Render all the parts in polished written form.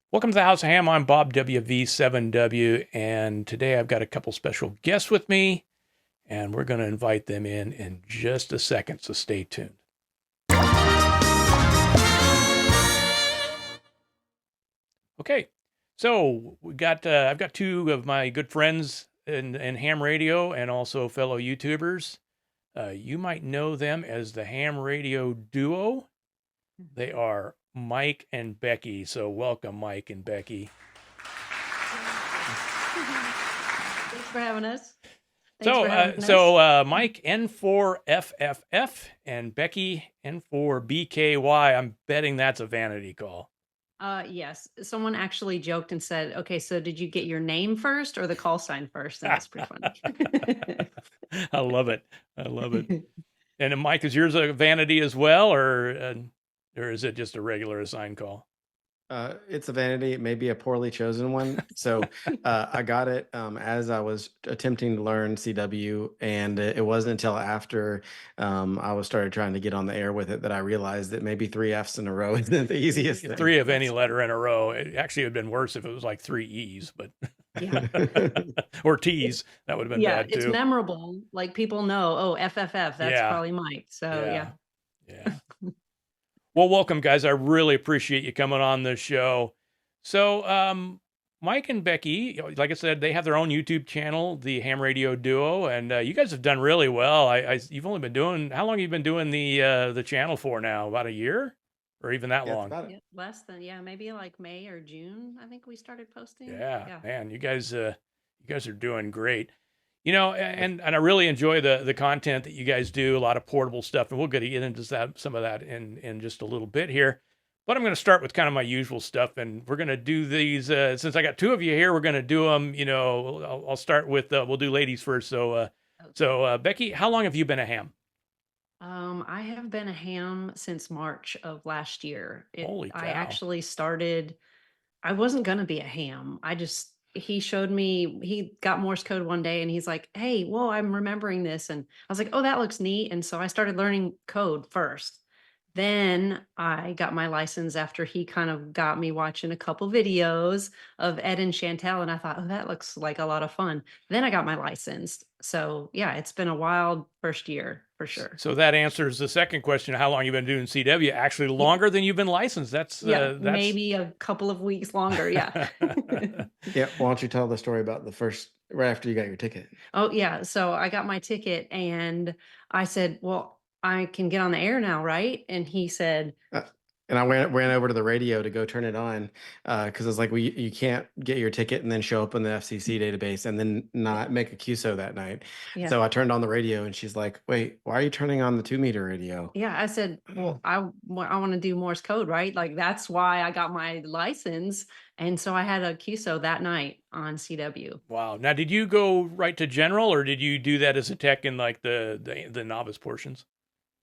Welcome to the House of Ham. I'm Bob WV7W, and today I've got a couple special guests with me, and we're going to invite them in just a second, so stay tuned. Okay, so I've got two of my good friends in ham radio and also fellow YouTubers. You might know them as the ham radio duo. They are Mike and Becky. So welcome, Mike and Becky. Thanks for having us. Mike N4FFF and Becky N4BKY. I'm betting that's a vanity call. Yes, someone actually joked and said, "Okay, so did you get your name first or the call sign first?" And that's pretty funny. I love it. I love it. And Mike, is yours a vanity as well, or is it just a regular assigned call? It's a vanity. It may be a poorly chosen one. So I got it as I was attempting to learn CW, and it wasn't until after I was started trying to get on the air with it that I realized that maybe three Fs in a row isn't the easiest thing. Three of any letter in a row. It actually would have been worse if it was like three E's, but Yeah. or T's. That would have been bad too. It's memorable. Like people know, oh, FFF, that's probably Mike. So yeah. Well, welcome, guys. I really appreciate you coming on this show. So, Mike and Becky, like I said, they have their own YouTube channel, the Ham Radio Duo, and you guys have done really well. You've only been doing, how long have you been doing the channel for now? About a year, or even that long? Less than, maybe like May or June. I think we started posting. Yeah. Man, you guys are doing great. You know, and I really enjoy the content that you guys do, a lot of portable stuff, and we'll get into some of that in just a little bit here. But I'm going to start with kind of my usual stuff, and we're going to do these, since I got two of you here, we're going to do them, I'll start with, we'll do ladies first. So Becky, how long have you been a ham? I have been a ham since March of last year. Holy cow. I actually started, I wasn't going to be a ham. He showed me, he got Morse code one day and he's like, "Hey, whoa, I'm remembering this." And I was like, "Oh, that looks neat." And so I started learning code first. Then I got my license after he kind of got me watching a couple videos of Ed and Chantel. And I thought, "Oh, that looks like a lot of fun." Then I got my license. So yeah, it's been a wild first year for sure. So that answers the second question: how long you've been doing CW? Actually, longer than you've been licensed. That's maybe a couple of weeks longer. Yeah. Yeah. Why don't you tell the story about the first right after you got your ticket? Oh yeah. So I got my ticket and I said, "Well, I can get on the air now, right?" And he said, and I ran over to the radio to go turn it on because I was like, "Well, you can't get your ticket and then show up in the FCC database and then not make a QSO that night." Yeah. So I turned on the radio and she's like, "Wait, why are you turning on the 2-meter radio?" Yeah, I said, "Well, I want to do Morse code, right? Like that's why I got my license." And so I had a QSO that night on CW. Wow. Now, did you go right to general, or did you do that as a tech in like the novice portions?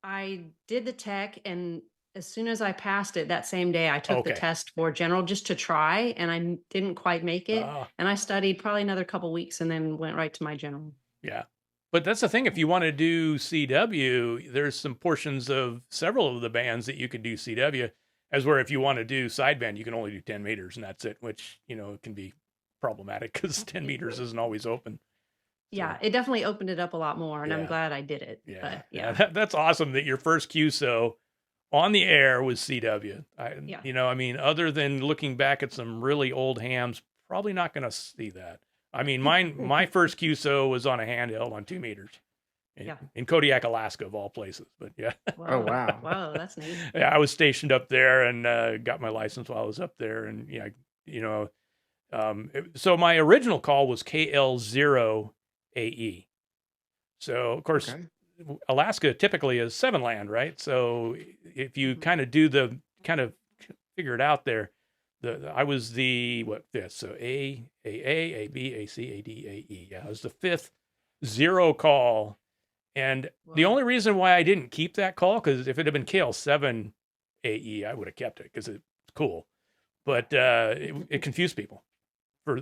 I did the tech, and as soon as I passed it that same day, I took the test for general just to try, and I didn't quite make it. And I studied probably another couple weeks and then went right to my general. Yeah. But that's the thing. If you want to do CW, there's some portions of several of the bands that you could do CW, as where if you want to do sideband, you can only do 10 meters and that's it, which, can be problematic because 10 meters isn't always open. Yeah, it definitely opened it up a lot more, and I'm glad I did it. Yeah. That's awesome that your first QSO on the air was CW. Other than looking back at some really old hams, probably not going to see that. I mean, my first QSO was on a handheld on 2 meters in Kodiak, Alaska, of all places. But yeah. Wow. Oh, wow. Wow, that's neat. Yeah, I was stationed up there and got my license while I was up there. And so my original call was KL0AE. So, of course, Alaska typically is 7-land, right? So if you kind of figure it out there, I was the fifth. So A, B, A, C, A, D, A, E. Yeah, I was the fifth 0 call. And the only reason why I didn't keep that call, because if it had been KL7 AE, I would have kept it because it's cool. But it confused people.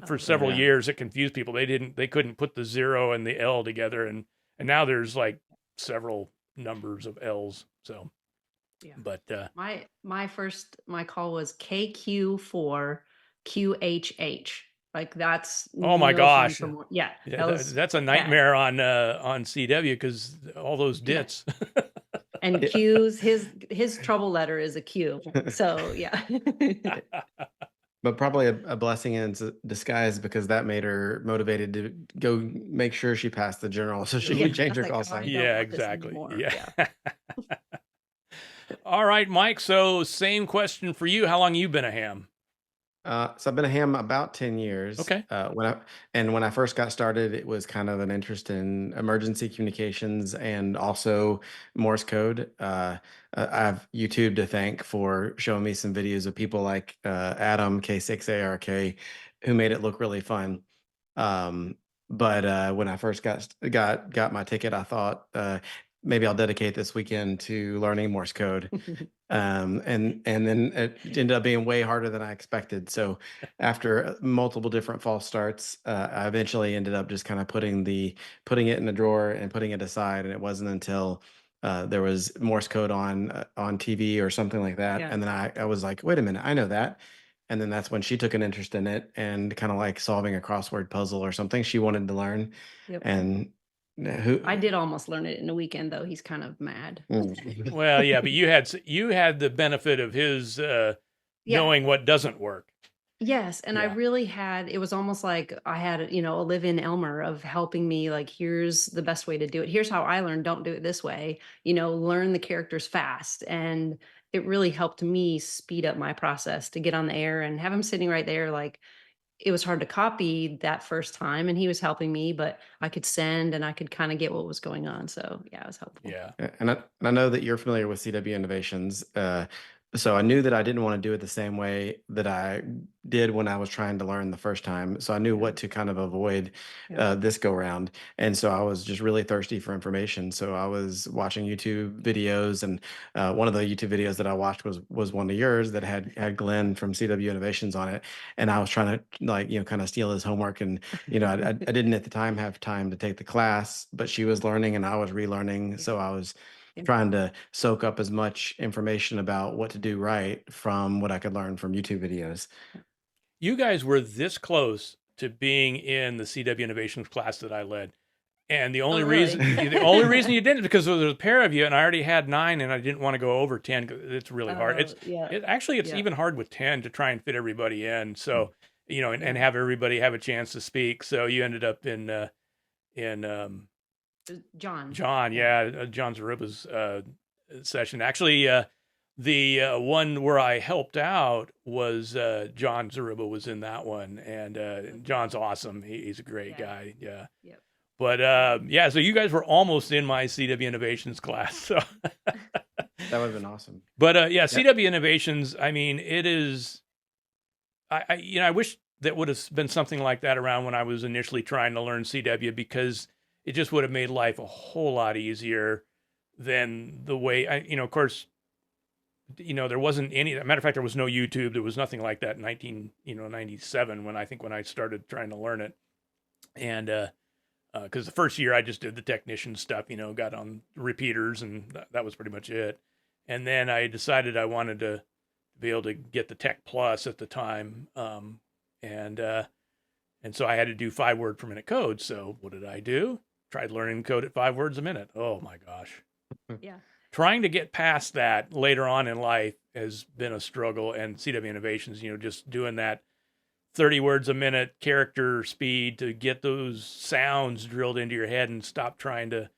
For several years, it confused people. They couldn't put the 0 and the L together, and now there's like several numbers of L's. So, my call was KQ4 QHH. Like that's Oh my no fun gosh. for more. Yeah, Yeah, that was that's a bad. nightmare on CW because all those Yeah. dits. And Yeah. Q's his trouble letter is a Q. So yeah. But probably a blessing in disguise because that made her motivated to go make sure she passed the general so she Yeah. could I change was her like, call "Oh, I sign. don't Yeah, want this exactly. anymore." Yeah. Yeah. All right, Mike. So same question for you. How long you been a ham? So I've been a ham about 10 years. Okay. When I first got started, it was kind of an interest in emergency communications and also Morse code. I have YouTube to thank for showing me some videos of people like Adam K6ARK, who made it look really fun. Um, but when I first got my ticket, I thought maybe I'll dedicate this weekend to learning Morse code. And then it ended up being way harder than I expected. So after multiple different false starts, I eventually ended up just kind of putting it in a drawer and putting it aside. And it wasn't until there was Morse code on TV or something like that, Yeah. and then I was like, wait a minute, I know that. And then that's when she took an interest in it and kind of like solving a crossword puzzle or something she wanted to learn. Yep. And I who did almost learn it in a weekend though. He's kind of mad. Well, yeah, but you had the benefit of his Yeah. knowing what doesn't work. Yes, and I Yeah. really had it was almost like I had, a live-in Elmer of helping me like here's the best way to do it. Here's how I learned, don't do it this way. Learn the characters fast. And it really helped me speed up my process to get on the air and have him sitting right there like it was hard to copy that first time and he was helping me, but I could send and I could kind of get what was going on. So, yeah, it was helpful. Yeah. And I know that you're familiar with CW Innovations. So I knew that I didn't want to do it the same way that I did when I was trying to learn the first time. So I knew Yeah. what to kind of avoid Yeah. this go round. And so I was just really thirsty for information. So I was watching YouTube videos, and one of the YouTube videos that I watched was one of yours that had Glenn from CW Innovations on it. And I was trying to like kind of steal his homework, and I didn't at the time have time to take the class, but she was learning and I was relearning. Yeah. So I was Yeah. trying to soak up as much information about what to do right from what I could learn from YouTube videos. You guys were this close to being in the CW Innovations class that I led. And the Oh, only really? reason you didn't is because there was a pair of you, and I already had 9, and I didn't want to go over 10. 'Cause it's really hard. Yeah. It's Yeah. even hard with 10 to try and fit everybody in. So and Yeah. have everybody have a chance to speak. So you ended up in John. John, John Zaruba's session. Actually, the one where I helped out was John Zaruba was in that one, and John's awesome. He's a great guy. Yeah. Yep. But so you guys were almost in my CW Innovations class. So, That would have been awesome. but CW Innovations. I mean, it is. I wish that would have been something like that around when I was initially trying to learn CW, because it just would have made life a whole lot easier than the way of course, there wasn't any. Matter of fact, there was no YouTube. There was nothing like that in 1997 when I started trying to learn it, and because the first year I just did the technician stuff, got on repeaters, and that was pretty much it. And then I decided I wanted to be able to get the Tech Plus at the time, and so I had to do 5 word per minute code. So what did I do? Tried learning code at 5 words a minute. Oh my gosh. Yeah. Trying to get past that later on in life has been a struggle, and CW Innovations, just doing that 30 words a minute character speed to get those sounds drilled into your head and stop trying to,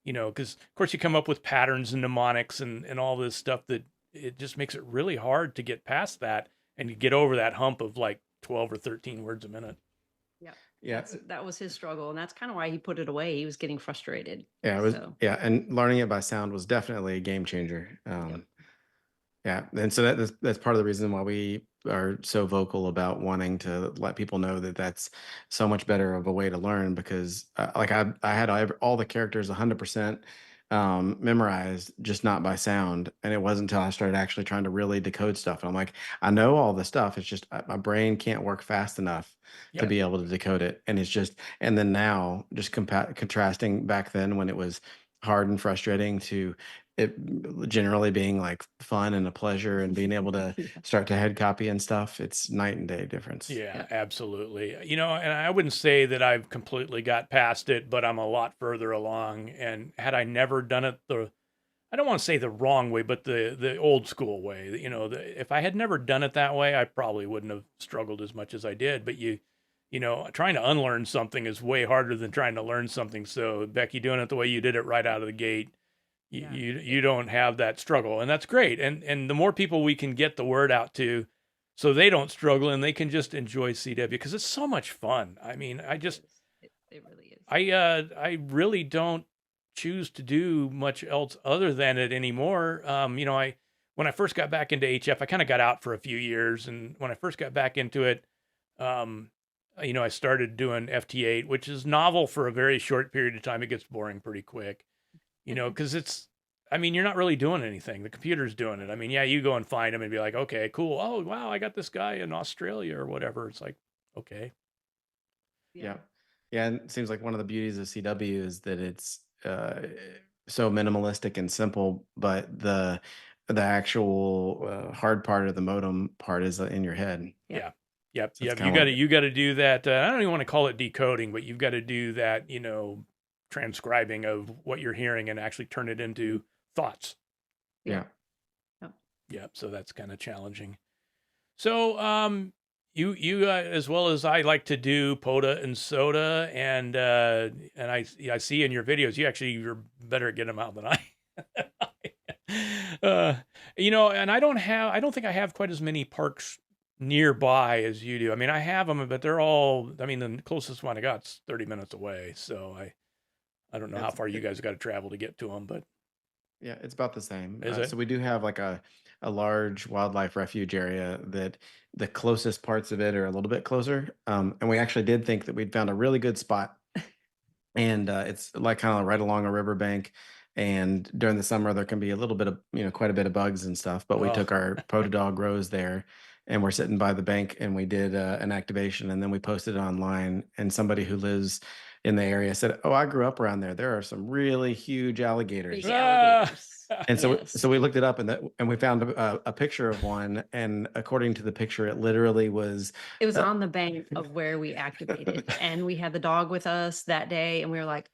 because of course you come up with patterns and mnemonics and all this stuff that it just makes it really hard to get past that and to get over that hump of like 12 or 13 words a minute. Yeah. That was his struggle, and that's kind of why he put it away. He was getting frustrated. Yeah, it was. So. Yeah, and learning it by sound was definitely a game changer. Yeah, and so that's part of the reason why we are so vocal about wanting to let people know that that's so much better of a way to learn, because like I had all the characters 100% memorized, just not by sound. And it wasn't until I started actually trying to really decode stuff. And I'm like, I know all the stuff. It's just my brain can't work fast enough to Yep. be able to decode it. And it's just, and then now just contrasting back then when it was hard and frustrating to it generally being like fun and a pleasure and being able to Yeah. start to head copy and stuff, it's night and day difference. Yeah, Yeah. absolutely. You know, and I wouldn't say that I've completely got past it, but I'm a lot further along. And had I never done it I don't want to say the wrong way, but the old school way, you know, if I had never done it that way, I probably wouldn't have struggled as much as I did. But you know, trying to unlearn something is way harder than trying to learn something. So Becky, doing it the way you did it right out of the gate, Yeah. you don't have that struggle, and that's great. And the more people we can get the word out to, so they don't struggle and they can just enjoy CW because it's so much fun. I mean, It really is. I really don't choose to do much else other than it anymore. You know, when I first got back into HF, I kind of got out for a few years, and when I first got back into it, um, you know, I started doing FT8, which is novel for a very short period of time. It gets boring pretty quick, you know, because I mean, you're not really doing anything. The computer's doing it. I mean, yeah, you go and find them and be like, okay, cool. Oh, wow, I got this guy in Australia or whatever. It's like, okay. Yeah. Yeah. And it seems like one of the beauties of CW is that it's so minimalistic and simple, but the actual hard part of the modem part is in your head. Yeah. Yep. So it's Yep. kind of You got to do that. I don't even want to call it decoding, but you've got to do that, you know, transcribing of what you're hearing and actually turn it into thoughts. yeah. Yep. So that's kind of challenging. So, you as well as I like to do POTA and SOTA, and I see in your videos you're better at getting them out than I. uh, you know, and I don't think I have quite as many parks nearby as you do. I mean, I have them, but they're all. I mean, the closest one I got's 30 minutes away, so I don't know how It's, far you guys got to travel to get to them, but yeah, it's about the same. is it? So we do have like a large wildlife refuge area that the closest parts of it are a little bit closer. And we actually did think that we'd found a really good spot, and it's like kind of right along a riverbank. And during the summer, there can be a little bit of, quite a bit of bugs and stuff. But we Oh, took our Dog Rose there, and we're sitting by the bank, and we did an activation, and then we posted it online. And somebody who lives in the area said, "Oh, I grew up around there. There are some really huge alligators." Big ah! alligators. And so, Yes. so we looked it up, and we found a picture of one. And according to the picture, it literally was. It was on the bank of where we activated, and we had the dog with us that day, and we were like,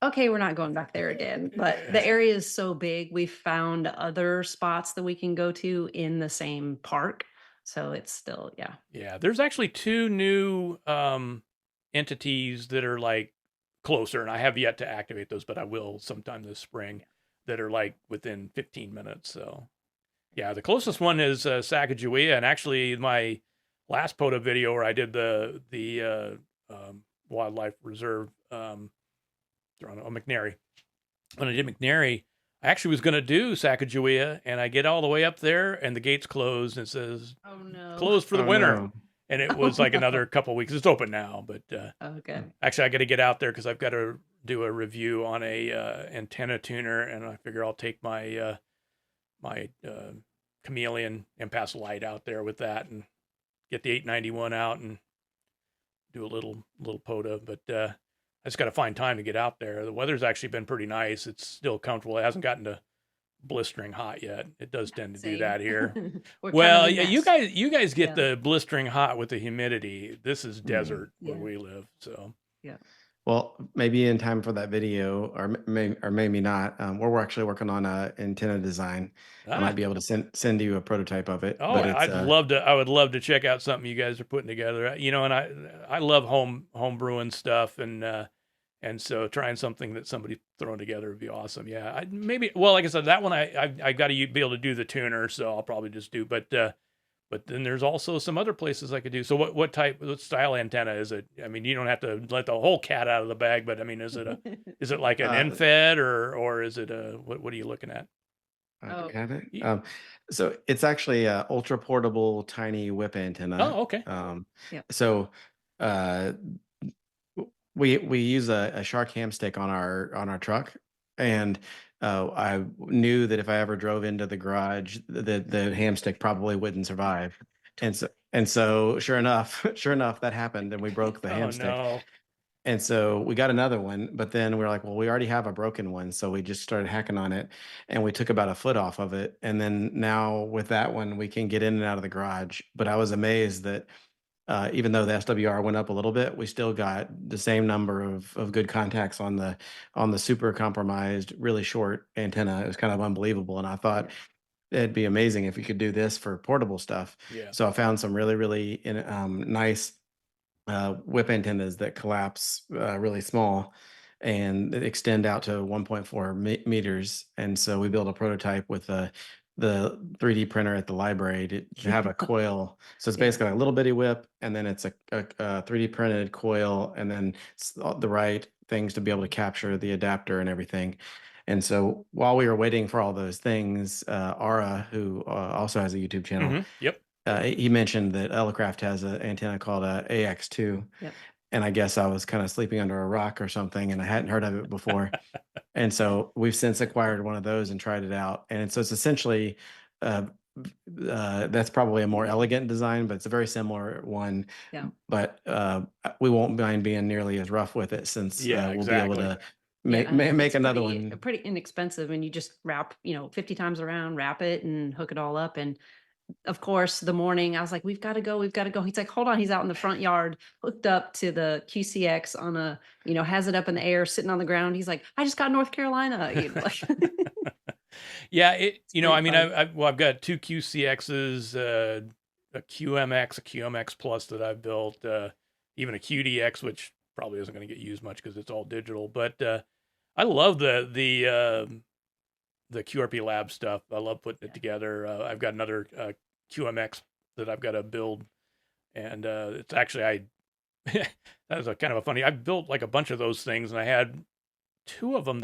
okay, we're not going back there again. But the area is so big, we found other spots that we can go to in the same park. So it's still, yeah. Yeah, there's actually two new entities that are like closer, and I have yet to activate those, but I will sometime this spring. That are like within 15 minutes. So, yeah, the closest one is Sacagawea, and actually my last POTA video where I did the wildlife reserve on McNary. When I did McNary, I actually was going to do Sacagawea, and I get all the way up there, and the gate's closed, and it says Oh no. closed for the Oh, winter. no. And it was like another couple weeks. It's open now, but Okay. actually, I got to get out there because I've got to do a review on a antenna tuner, and I figure I'll take my my chameleon impasse light out there with that, and get the 891 out and do a little POTA. But I just got to find time to get out there. The weather's actually been pretty nice. It's still comfortable. It hasn't gotten to blistering hot yet. It does tend to do Same. that here. We're Well, kind of a yeah, mess. you guys get Yeah. the blistering hot with the humidity. This is desert where Yeah. we live. So Yeah. Well, maybe in time for that video, or maybe not. We're actually working on a antenna design. I might be able to send you a prototype of it. Oh, But it's I would love to check out something you guys are putting together. You know, and I love home brewing stuff, and so trying something that somebody's throwing together would be awesome. Yeah, well, like I said, that one I got to be able to do the tuner, so I'll probably just do. But then there's also some other places I could do. So what style antenna is it? I mean, you don't have to let the whole cat out of the bag, but I mean, is it like an end-fed or is it what are you looking at? do you have it? Yeah. So it's actually a ultra portable tiny whip antenna. Oh, okay. Yeah. So uh, we use a shark ham stick on our truck, and I knew that if I ever drove into the garage, the ham stick probably wouldn't survive. And so sure enough, that happened, and we broke the Oh ham stick. no. And so we got another one, but then we were like, well, we already have a broken one. So we just started hacking on it and we took about a foot off of it. And then now with that one, we can get in and out of the garage. But I was amazed that even though the SWR went up a little bit, we still got the same number of good contacts on the super compromised, really short antenna. It was kind of unbelievable. And I thought it'd be amazing if you could do this for portable stuff. Yeah. So I found some really, really nice whip antennas that collapse really small and extend out to 1.4 meters. And so we built a prototype with the 3D printer at the library to have a coil. So it's Yeah. basically a little bitty whip, and then it's a 3D printed coil, and then the right things to be able to capture the adapter and everything. And so while we were waiting for all those things, Ara, who also has a YouTube channel, Yep. he mentioned that Elecraft has an antenna called a AX2. Yep. And I guess I was kind of sleeping under a rock or something, and I hadn't heard of it before. And so we've since acquired one of those and tried it out. And so it's essentially, that's probably a more elegant design, but it's a very similar one. Yeah. But we won't mind being nearly as rough with it, since Yeah, we'll be able exactly. to Yeah, make it's another pretty, one. pretty inexpensive, and you just wrap, 50 times around, wrap it and hook it all up. And of course, the morning I was like, we've got to go. He's like, hold on. He's out in the front yard, hooked up to the QCX on a, has it up in the air, sitting on the ground. He's like, I just got North Carolina. Yeah, I mean, fun. I've got two QCXs, a QMX, a QMX Plus that I've built, even a QDX, which probably isn't going to get used much because it's all digital. But I love the QRP Lab stuff. I love putting it together. I've got another QMX that I've got to build, and it's actually that was a kind of a funny. I built like a bunch of those things, and I had two of them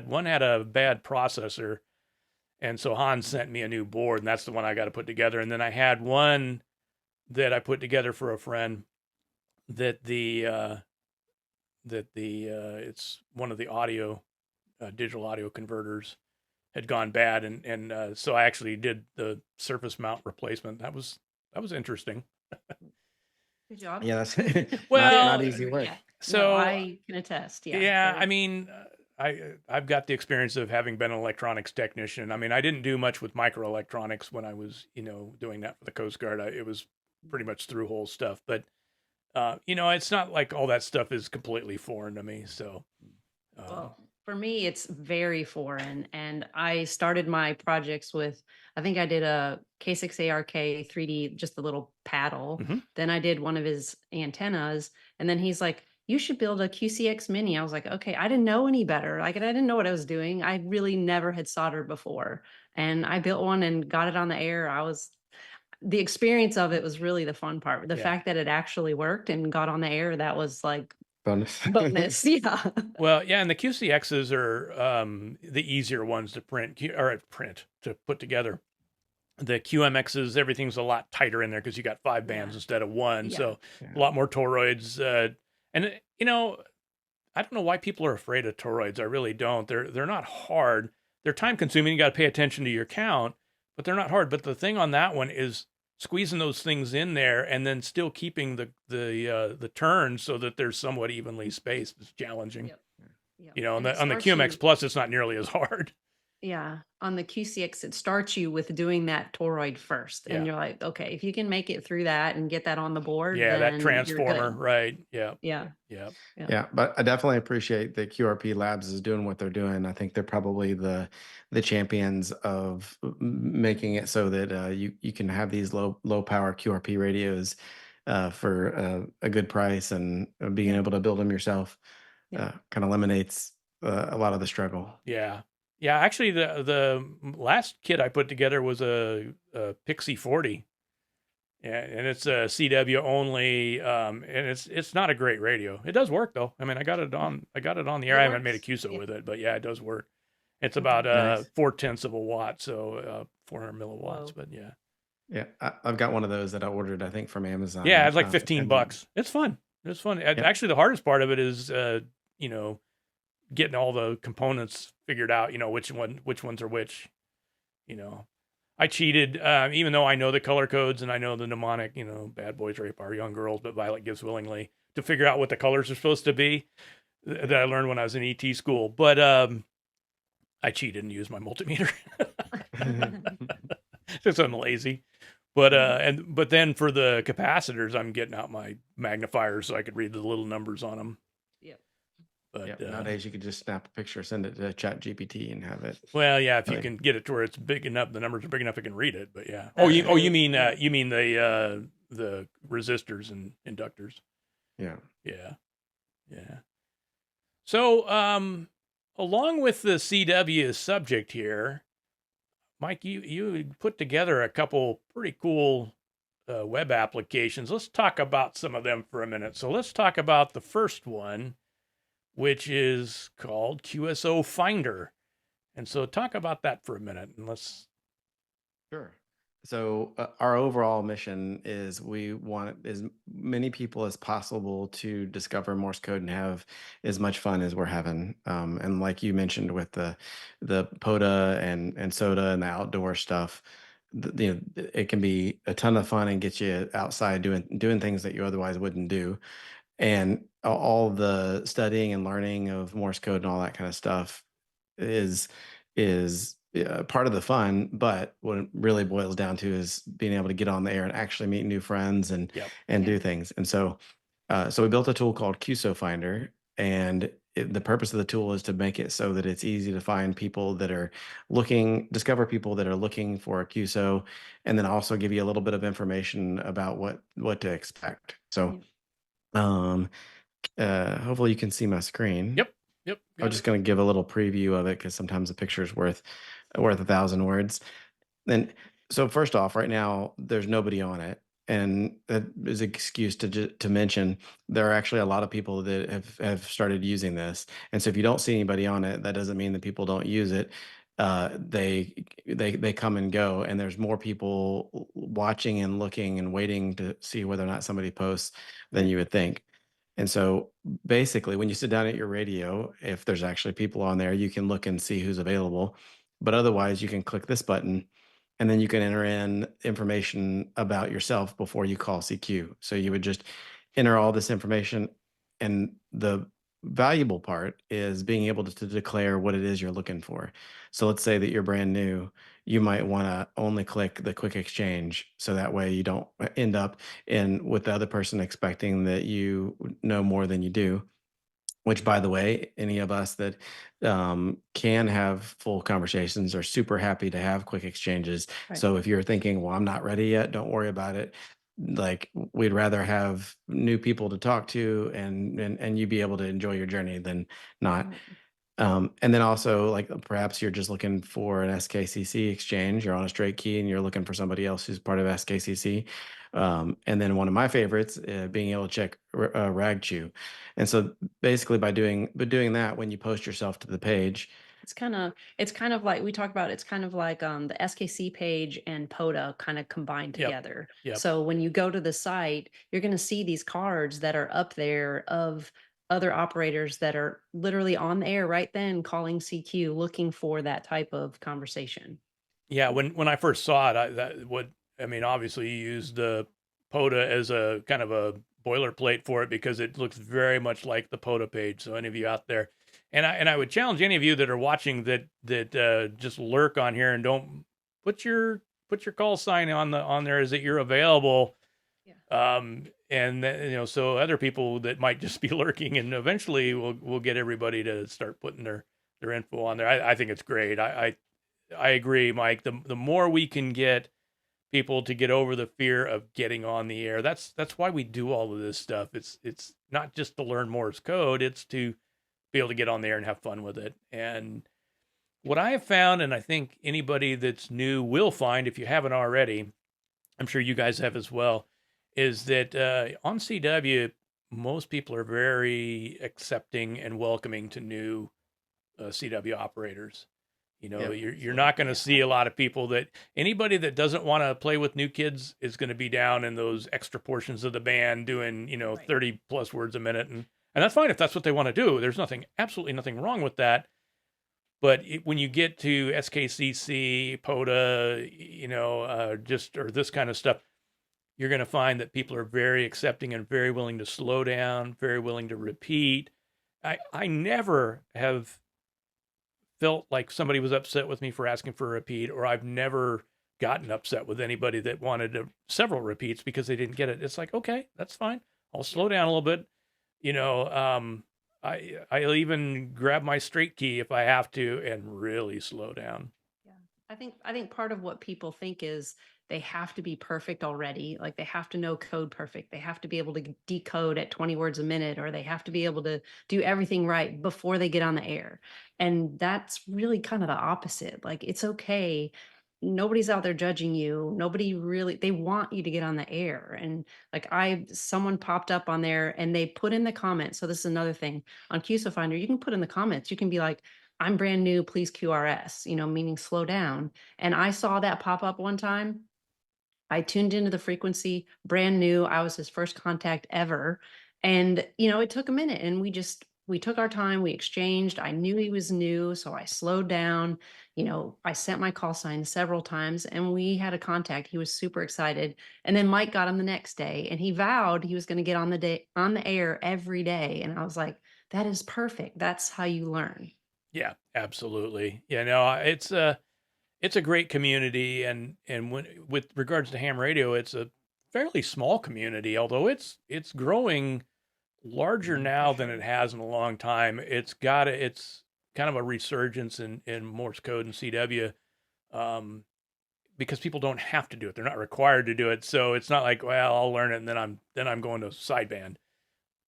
one had a bad processor. And so Hans sent me a new board, and that's the one I got to put together. And then I had one that I put together for a friend that it's one of the audio digital audio converters had gone bad, and so I actually did the surface mount replacement. That was interesting. Good job. Yeah, that's Well, not easy work. Yeah. So No, I can attest. Yeah. yeah, very- I mean, I've got the experience of having been an electronics technician. I mean, I didn't do much with microelectronics when I was, doing that for the Coast Guard. It was pretty much through hole stuff, but it's not like all that stuff is completely foreign to me. So, Well, for me, it's very foreign. And I started my projects with, I think I did a K6ARK 3D, just the little paddle. Mhm. Then I did one of his antennas. And then he's like, you should build a QCX Mini. I was like, okay, I didn't know any better. Like, I didn't know what I was doing. I really never had soldered before. And I built one and got it on the air. The experience of it was really the fun part. The Yeah. fact that it actually worked and got on the air, that was like Bonus. bonus. Yeah. well, yeah, and the QCXs are the easier ones to to put together. The QMXs, everything's a lot tighter in there because you got 5 bands instead of one, Yeah. so Yeah. a lot more toroids. And I don't know why people are afraid of toroids. I really don't. They're not hard. They're time consuming. You got to pay attention to your count, but they're not hard. But the thing on that one is squeezing those things in there and then still keeping the turn so that they're somewhat evenly spaced is challenging. Yep. Yep. On And the it on the starts QMX you- Plus, it's not nearly as hard. Yeah, on the QCX, it starts you with doing that toroid first, Yeah. and you're like, okay, if you can make it through that and get that on the board, Yeah, then that you're transformer, good. right? Yeah, Yeah, yeah. Yeah, but I definitely appreciate that QRP Labs is doing what they're doing. I think they're probably the champions of making it so that you can have these low power QRP radios for a good price, and being able to build them yourself Yeah. kind of eliminates a lot of the struggle. Yeah. Yeah, actually the last kit I put together was a Pixie 40. Yeah, and it's a CW only, and it's not a great radio. It does work though. I mean, I got it on the air. It I haven't made a works. QSO Yeah. with it, but yeah, it does work. It's Mhm. about Nice. 0.4 of a watt, so 400 milliwatts. Whoa. But yeah, Yeah, I've got one of those that I ordered, I think, from Amazon. yeah, it's like 15 and bucks. It's fun. It's fun. Yep. Actually, the hardest part of it is getting all the components figured out. Which ones are which. I cheated, even though I know the color codes and I know the mnemonic, bad boys rape our young girls, but Violet gives willingly, to figure out what the colors are supposed to be that I learned when I was in ET school. But I cheated and used my multimeter because I'm lazy. But then for the capacitors, I'm getting out my magnifiers so I could read the little numbers on them. Yep. But nowadays you could just snap a picture, send it to Chat GPT, and have it. Well, yeah, if you can get it to where it's big enough, the numbers are big enough, it can read it. But yeah. You mean the resistors and inductors? Yeah. So, along with the CW subject here, Mike, you put together a couple pretty cool web applications. Let's talk about some of them for a minute. So let's talk about the first one, which is called QSO Finder. And so talk about that for a minute, and let's. Sure. So our overall mission is we want as many people as possible to discover Morse code and have as much fun as we're having. And like you mentioned with the POTA and SOTA and the outdoor stuff, it can be a ton of fun and get you outside doing things that you otherwise wouldn't do. And all the studying and learning of Morse code and all that kind of stuff is part of the fun, but what it really boils down to is being able to get on the air and actually meet new friends and do things. And so we built a tool called QSO Finder, and the purpose of the tool is to make it so that it's easy to find people that are discover people that are looking for a QSO, and then also give you a little bit of information about what to expect. So hopefully you can see my screen. Yep. I'm just going to give a little preview of it because sometimes a picture is worth 1,000 words. And so first off, right now there's nobody on it, and that is an excuse to mention there are actually a lot of people that have started using this. And so if you don't see anybody on it, that doesn't mean that people don't use it. They come and go, and there's more people watching and looking and waiting to see whether or not somebody posts than you would think. And so basically, when you sit down at your radio, if there's actually people on there, you can look and see who's available. But otherwise, you can click this button, and then you can enter in information about yourself before you call CQ. So you would just enter all this information. And the valuable part is being able to declare what it is you're looking for. So let's say that you're brand new, you might want to only click the quick exchange. So that way you don't end up with the other person expecting that you know more than you do. Which, by the way, any of us that can have full conversations are super happy to have quick exchanges. Right. So if you're thinking, well, I'm not ready yet, don't worry about it. Like, we'd rather have new people to talk to and you be able to enjoy your journey than not. And then also, like, perhaps you're just looking for an SKCC exchange. You're on a straight key and you're looking for somebody else who's part of SKCC. And then one of my favorites, being able to check RagChew. And so basically by doing that, when you post yourself to the page, it's kind of like we talk about, it's kind of like the SKC page and POTA kind of combined together. Yep. So when you go to the site, you're going to see these cards that are up there of other operators that are literally on the air right then calling CQ looking for that type of conversation. Yeah, when I first saw it, obviously you use the POTA as a kind of a boilerplate for it because it looks very much like the POTA page. So any of you out there, and I would challenge any of you that are watching that just lurk on here and don't put your call sign on there is that you're available. Yeah. So other people that might just be lurking, and eventually we'll get everybody to start putting their info on there. I think it's great. I agree, Mike. The more we can get people to get over the fear of getting on the air, that's why we do all of this stuff. It's not just to learn Morse code, it's to be able to get on the air and have fun with it. And what I have found, and I think anybody that's new will find if you haven't already, I'm sure you guys have as well, is that on CW, most people are very accepting and welcoming to new CW operators. You're not going to see a lot of people anybody that doesn't want to play with new kids is going to be down in those extra portions of the band doing, 30 plus words a minute. And that's fine if that's what they want to do. There's absolutely nothing wrong with that. But when you get to SKCC, POTA, or this kind of stuff, you're going to find that people are very accepting and very willing to slow down, very willing to repeat. I never have felt like somebody was upset with me for asking for a repeat, or I've never gotten upset with anybody that wanted several repeats because they didn't get it. It's like, okay, that's fine. I'll slow down a little bit. I'll even grab my straight key if I have to and really slow down. Yeah. I think part of what people think is they have to be perfect already. Like they have to know code perfect. They have to be able to decode at 20 words a minute, or they have to be able to do everything right before they get on the air. And that's really kind of the opposite. Like it's okay. Nobody's out there judging you. Nobody really, they want you to get on the air. And like someone popped up on there and they put in the comments. So this is another thing on QSO Finder. You can put in the comments. You can be like, I'm brand new, please QRS, meaning slow down. And I saw that pop up one time. I tuned into the frequency, brand new. I was his first contact ever. And, it took a minute and we took our time, we exchanged. I knew he was new, so I slowed down. I sent my call sign several times and we had a contact. He was super excited. And then Mike got him the next day and he vowed he was going to get on the air every day. And I was like, that is perfect. That's how you learn. Yeah, absolutely. Yeah, no, it's a great community, and with regards to ham radio, it's a fairly small community, although it's growing larger now than it has in a long time. It's kind of a resurgence in Morse code and CW, because people don't have to do it; they're not required to do it. So it's not like, well, I'll learn it and then I'm going to sideband.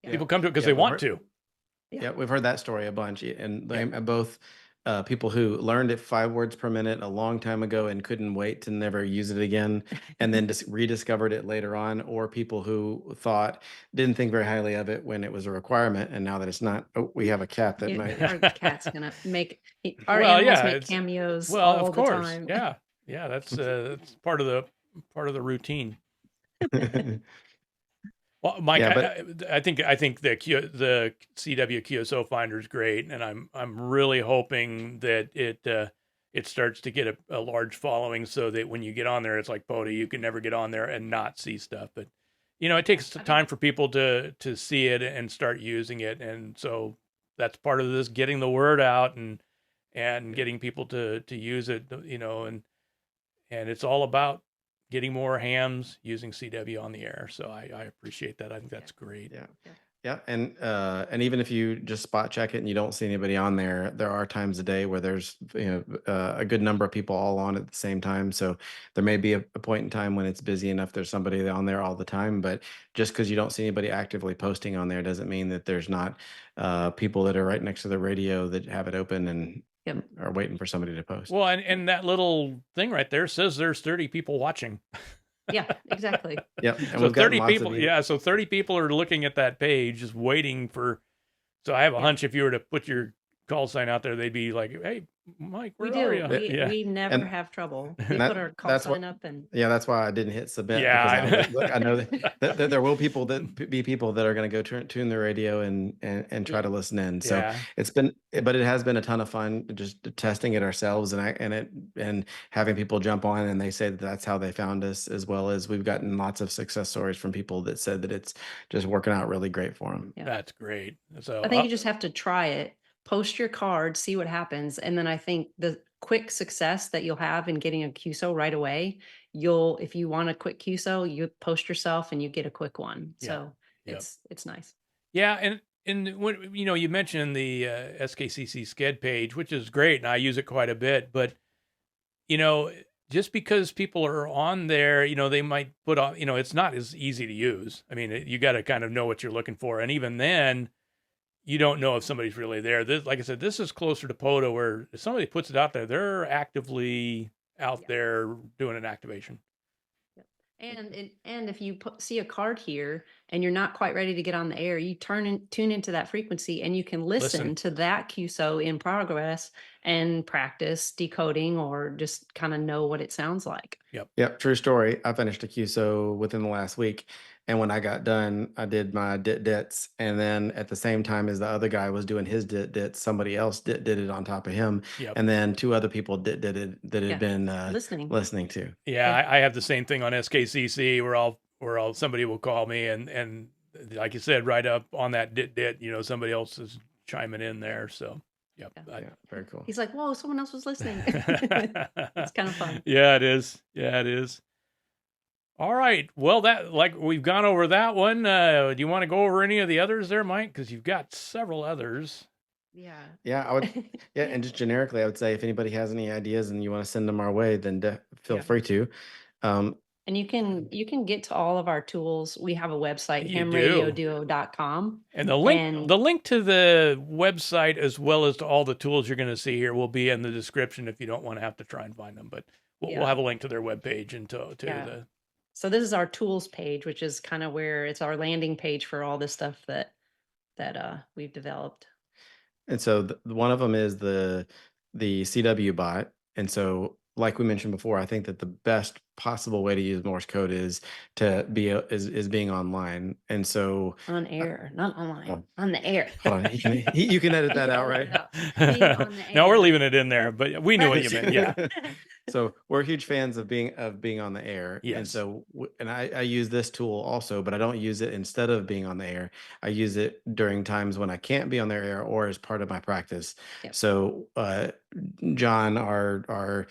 Yeah. People come to it because they want to. Yeah, we've heard that story a bunch, and Yeah. both people who learned it 5 words per minute a long time ago and couldn't wait to never use it again, and then just rediscovered it later on, or people who didn't think very highly of it when it was a requirement, and now that it's not. Oh, we have a cat that might. Our cat's gonna our Well, animals yeah, make cameos Well, all of the course, time. yeah, that's part of the routine. Well, Mike, Yeah, I think the CW QSO Finder is great, and I'm really hoping that it starts to get a large following, so that when you get on there, it's like POTA, you can never get on there and not see stuff. But it takes time for people to see it and start using it, and so that's part of this, getting the word out and getting people to use it, and it's all about getting more hams using CW on the air. So I appreciate that. I think that's great. Yeah, and even if you just spot check it and you don't see anybody on there, there are times a day where there's a good number of people all on at the same time. So there may be a point in time when it's busy enough there's somebody on there all the time. But just because you don't see anybody actively posting on there doesn't mean that there's not people that are right next to the radio that have it open and are waiting for somebody to post. Well, and that little thing right there says there's 30 people watching. Yeah, exactly. Yep. And So 30 people, so 30 people are looking at that page, just waiting for. So I have a hunch if you were to put your call sign out there, they'd be like, "Hey, Mike, where are you?" We never have trouble. We put our call sign up, and that's why I didn't hit submit. Yeah, because I know that there will be people that are going to go tune their radio and try to listen in. So but it has been a ton of fun just testing it ourselves and having people jump on, and they say that that's how they found us, as well as we've gotten lots of success stories from people that said that it's just working out really great for them. Yeah. That's great. So I think you just have to try it, post your card, see what happens. And then I think the quick success that you'll have in getting a QSO right away, if you want a quick QSO, you post yourself and you get a quick one. So it's nice. Yeah. And when, you mentioned the SKCC SCED page, which is great, and I use it quite a bit, but, just because people are on there, they might put on, it's not as easy to use. I mean, you got to kind of know what you're looking for. And even then, you don't know if somebody's really there. Like I said, this is closer to POTA, where if somebody puts it out there, they're actively out there doing an activation. And if you see a card here and you're not quite ready to get on the air, you tune into that frequency and you can listen to that QSO in progress and practice decoding, or just kind of know what it sounds like. Yep. True story. I finished a QSO within the last week, And when I got done, I did my dits. And then at the same time as the other guy was doing his dits, somebody else did it on top of him. Yep. And then two other people did it that had Yeah. been Listening. to. Yeah, Yeah. I have the same thing on SKCC where somebody will call me and like you said, right up on that dit, somebody else is chiming in there. So, yep. Yeah, very cool. He's like, whoa, someone else was listening. It's kind of fun. Yeah, it is. Yeah, it is. All right. Well, we've gone over that one. Do you want to go over any of the others there, Mike? Because you've got several others. Yeah. Yeah, I would. Yeah, and just generically, I would say if anybody has any ideas and you want to send them our way, then feel free to. And you can get to all of our tools. We have a website, You do. hamradioduo.com. And the link to the website as well as to all the tools you're going to see here will be in the description if you don't want to have to try and find them. But we'll have a link to their webpage and to the. So this is our tools page, which is kind of where it's our landing page for all this stuff that we've developed. And so one of them is the CW bot. And so, like we mentioned before, I think that the best possible way to use Morse code is to be is being online. And so on air, not online, on the air. Hold on, you can edit that out, right? No, we're leaving it in there, but we knew what you meant. Yeah. So we're huge fans of being on the air. Yes. And so, I use this tool also, but I don't use it instead of being on the air. I use it during times when I can't be on the air or as part of my practice. Yep. So, John, our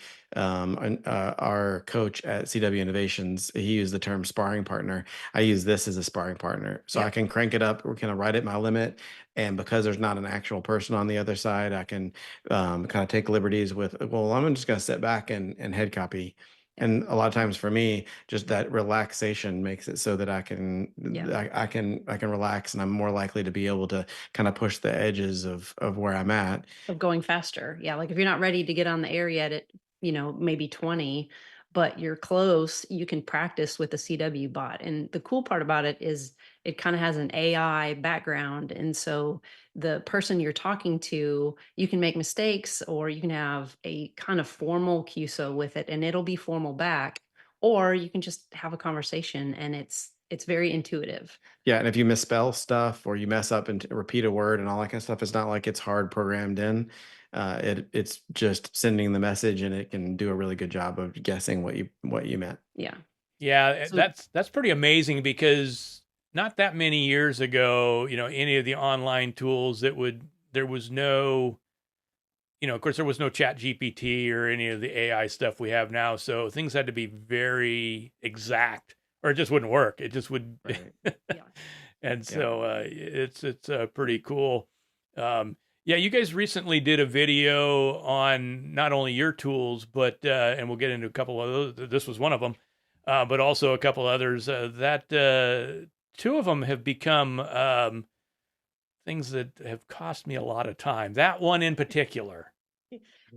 coach at CW Innovations, he used the term sparring partner. I use this as a sparring partner. So I can crank it up, we're kind of right at my limit. And because there's not an actual person on the other side, I can kind of take liberties with, well, I'm just going to sit back and head copy. And a lot of times for me, just that relaxation makes it so that I can relax, and I'm more likely to be able to kind of push the edges of where I'm at. Of going faster. Yeah. Like if you're not ready to get on the air yet at, maybe 20, but you're close, you can practice with the CW bot. And the cool part about it is it kind of has an AI background. And so the person you're talking to, you can make mistakes, or you can have a kind of formal QSO with it and it'll be formal back, or you can just have a conversation and it's very intuitive. Yeah, and if you misspell stuff or you mess up and repeat a word and all that kind of stuff, it's not like it's hard programmed in. It's just sending the message, and it can do a really good job of guessing what you meant. Yeah. Yeah, So- that's pretty amazing, because not that many years ago, any of the online tools there was no, of course there was no Chat GPT or any of the AI stuff we have now. So things had to be very exact or it just wouldn't work. It just would. Right. Yeah. And so it's pretty cool. Yeah, you guys recently did a video on not only your tools, but and we'll get into a couple of those. This was one of them, but also a couple others. That two of them have become things that have cost me a lot of time. That one in particular.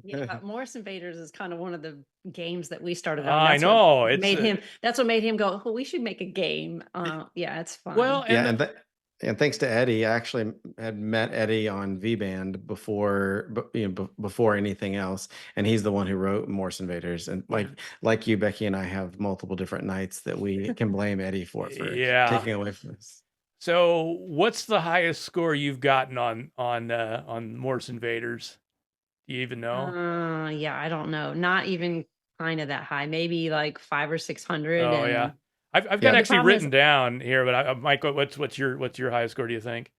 Yeah, Morse Invaders is kind of one of the games that we started on. I know. That's what made him go, well, we should make a game. Yeah, it's fun. Well, and thanks to Eddie, I actually had met Eddie on V-Band before anything else, and he's the one who wrote Morse Invaders. And like you, Becky, and I have multiple different nights that we can blame Eddie for taking away from us. So, what's the highest score you've gotten on Morse Invaders? Do you even know? Yeah, I don't know. Not even kind of that high. Maybe like 500 or 600. Oh, yeah. I've got actually written down here, but Mike, what's your highest score, do you think?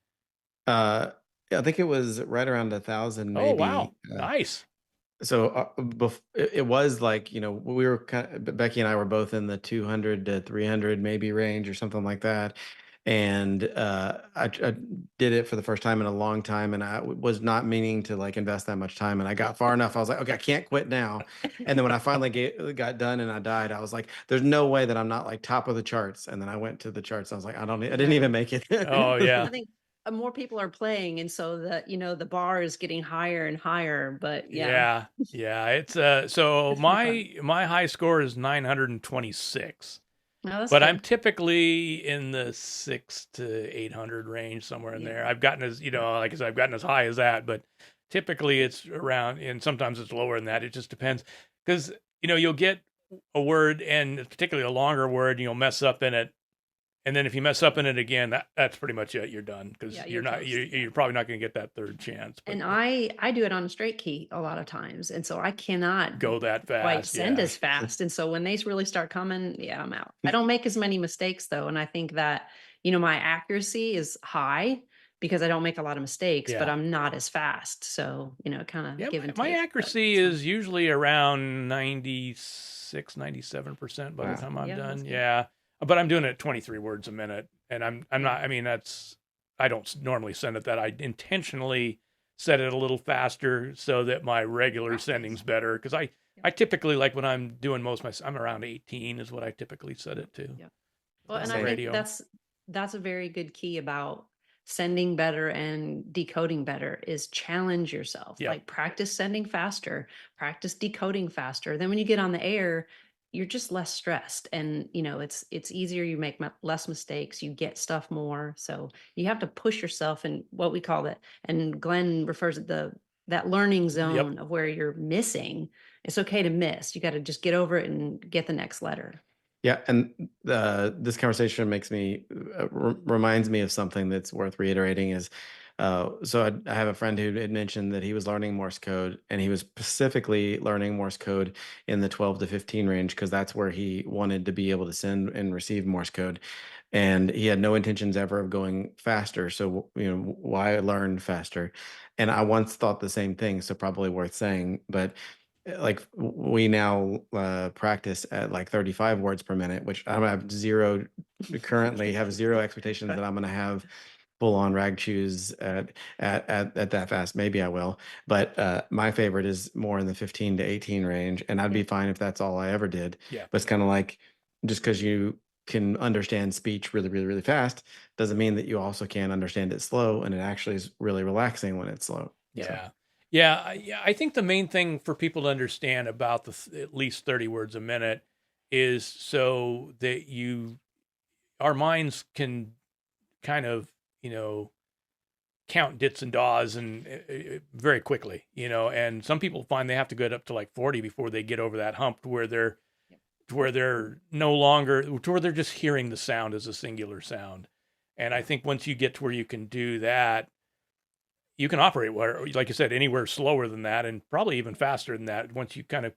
Yeah, I think it was right around 1,000. Maybe. Oh, wow. Nice. So it was like, we were Becky and I were both in the 200 to 300 maybe range or something like that. And I did it for the first time in a long time, and I was not meaning to like invest that much time. And I got far enough. I was like, okay, I can't quit now. And then when I finally got done and I died, I was like, there's no way that I'm not like top of the charts. And then I went to the charts. I was like, I didn't even make it. Oh yeah. I think more people are playing, and so that the bar is getting higher and higher. But yeah, it's so my high score is 926. Oh, but good. I'm typically in the 600 to 800 range, somewhere in there. I've gotten as like I said, I've gotten as high as that, but typically it's around, and sometimes it's lower than that. It just depends, because you'll get a word, and particularly a longer word, and you'll mess up in it, And then if you mess up in it again, that's pretty much it. You're done because Yeah, you're you're not toast. you're probably not going to get that third chance. But And I do it on a straight key a lot of times, and so I cannot go that quite fast, send yeah, as fast, and so when they really start coming, yeah, I'm out. I don't make as many mistakes though, and I think that, my accuracy is high because I don't make a lot of mistakes, but yeah, I'm not as fast. So, kinda yeah. give and My take, but accuracy it's fun. is usually around 96, 97% by the Wow. time I'm Yeah, that's done. good. Yeah, but I'm doing it 23 words a minute, and I'm Yeah. not. I mean, I don't normally send it that. I intentionally set it a little faster so that my regular Practice. sending's better because I. Yep. I typically like when I'm doing most of my, I'm around 18 is what I typically set it to Yep. Well, and on I Same. think radio. that's a very good key about sending better and decoding better is challenge yourself. Yep. Like practice sending faster, practice decoding faster. Then when you get on the air, you're just less stressed and it's easier, you make less mistakes, you get stuff more. So you have to push yourself in what we call that, and Glenn refers to that learning Yep. zone of where you're missing. It's okay to miss. You got to just get over it and get the next letter. Yeah, and this conversation makes me reminds me of something that's worth reiterating. Is so I have a friend who had mentioned that he was learning Morse code, and he was specifically learning Morse code in the 12 to 15 range because that's where he wanted to be able to send and receive Morse code, and he had no intentions ever of going faster. So why learn faster? And I once thought the same thing, so probably worth saying, but like we now practice at like 35 words per minute, which I have zero currently have zero expectations that I'm going to have full on rag chews at that fast. Maybe I will, but my favorite is more in the 15 to 18 range, and I'd Yeah. be fine if that's all I ever did. Yeah. But it's kind of like just because you can understand speech really, really, really fast doesn't mean that you also can understand it slow, and it actually is really relaxing when it's slow. So, Yeah. Yeah. I think the main thing for people to understand about at least 30 words a minute is so that our minds can kind of, count dits and daws and very quickly, and some people find they have to get up to like 40 before they get over that hump Yep. to where they're no longer, to where they're just hearing the sound as a singular sound. And I think once you get to where you can do that, you can operate where, like you said, anywhere slower than that, and probably even faster than that. Once you kind of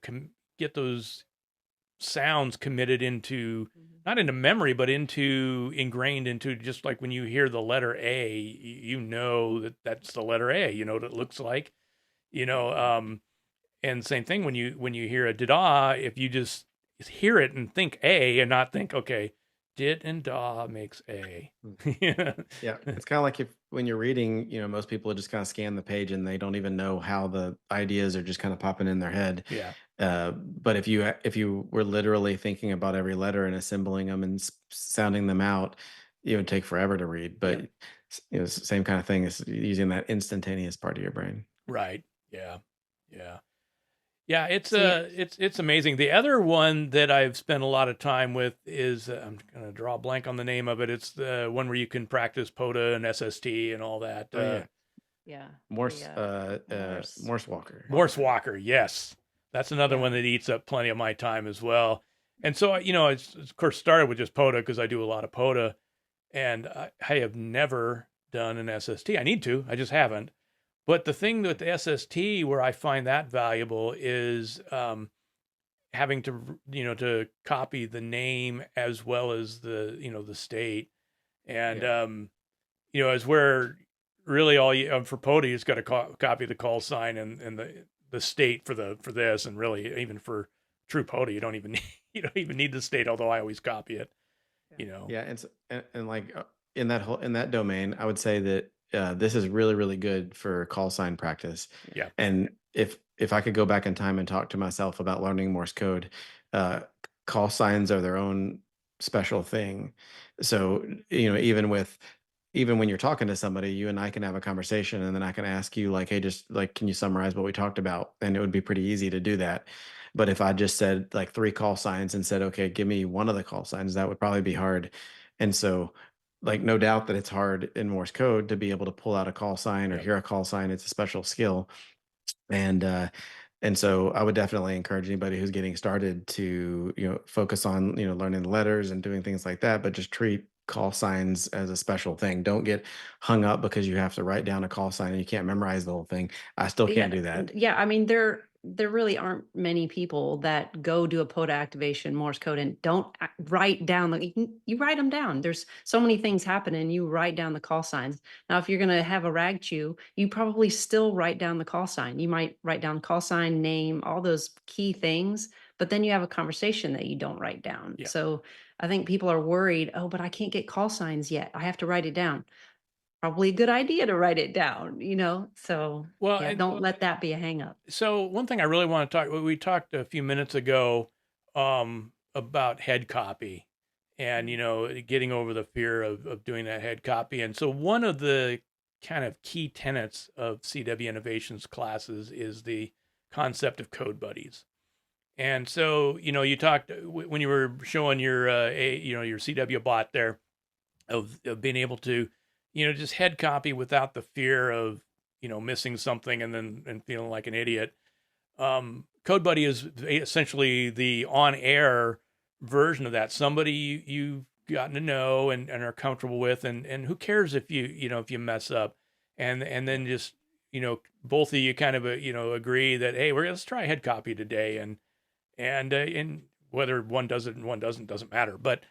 get those sounds committed into, Mhm. not into memory, but into ingrained into, just like when you hear the letter A, you know that that's the letter A. You know what it looks like. You know, and same thing when you hear a da, if you just hear it and think A and not think, okay, dit and da makes A. Yeah. yeah, it's kind of like if when you're reading, most people just kind of scan the page and they don't even know how the ideas are just kind of popping in their head. Yeah. But if you were literally thinking about every letter and assembling them and sounding them out, it would take forever to read. But Yep. same kind of thing as using that instantaneous part of your brain. Right. Yeah. Yeah. Yeah, So yeah, it's amazing. The other one that I've spent a lot of time with is I'm gonna draw a blank on the name of it. It's the one where you can practice POTA and SST and all that. Oh yeah, yeah, Morse, Morse. Morse Walker. Morse Walker, yes, that's another Yeah. one that eats up plenty of my time as well. And so it's of course started with just POTA because I do a lot of POTA, and I have never done an SST. I need to, I just haven't. But the thing with the SST where I find that valuable is having to to copy the name as well as the state, and Yeah. is where really all you for POTI, you just got to copy the call sign and the state for this, and really even for true POTI you don't even need, you don't even need the state, although I always copy it. Yeah, and like in that domain, I would say that this is really really good for call sign practice. Yeah. And if I could go back in time and talk to myself about learning Morse code, uh, call signs are their own special thing. So even when you're talking to somebody, you and I can have a conversation, and then I can ask you like, hey, just like, can you summarize what we talked about? And it would be pretty easy to do that. But if I just said like three call signs and said, okay, give me one of the call signs, that would probably be hard. And so, like, no doubt that it's hard in Morse code to be able to pull out a call sign or Yep. hear a call sign. It's a special skill. And so I would definitely encourage anybody who's getting started to focus on learning the letters and doing things like that, but just treat call signs as a special thing. Don't get hung up because you have to write down a call sign and you can't memorize the whole thing. I still can't do that. Yeah, I mean, there really aren't many people that go do a POTA activation Morse code and don't write down you write them down. There's so many things happening. You write down the call signs. Now, if you're going to have a rag chew, you probably still write down the call sign. You might write down call sign, name, all those key things, but then you have a conversation that you don't write down. Yeah. So I think people are worried, oh, but I can't get call signs yet. I have to write it down. Probably a good idea to write it down, So Well, yeah, don't let that be a hang up. So one thing I really want to talk, we talked a few minutes ago about head copy and, getting over the fear of doing that head copy. And so one of the kind of key tenets of CW Innovations classes is the concept of code buddies. And so, you talked when you were showing your, your CW bot there of being able to, just head copy without the fear of, missing something and feeling like an idiot. Code Buddy is essentially the on-air version of that. Somebody you've gotten to know and are comfortable with, and who cares if if you mess up, and then just both of you kind of agree that, hey, let's try head copy today, and whether one does it and one doesn't matter, but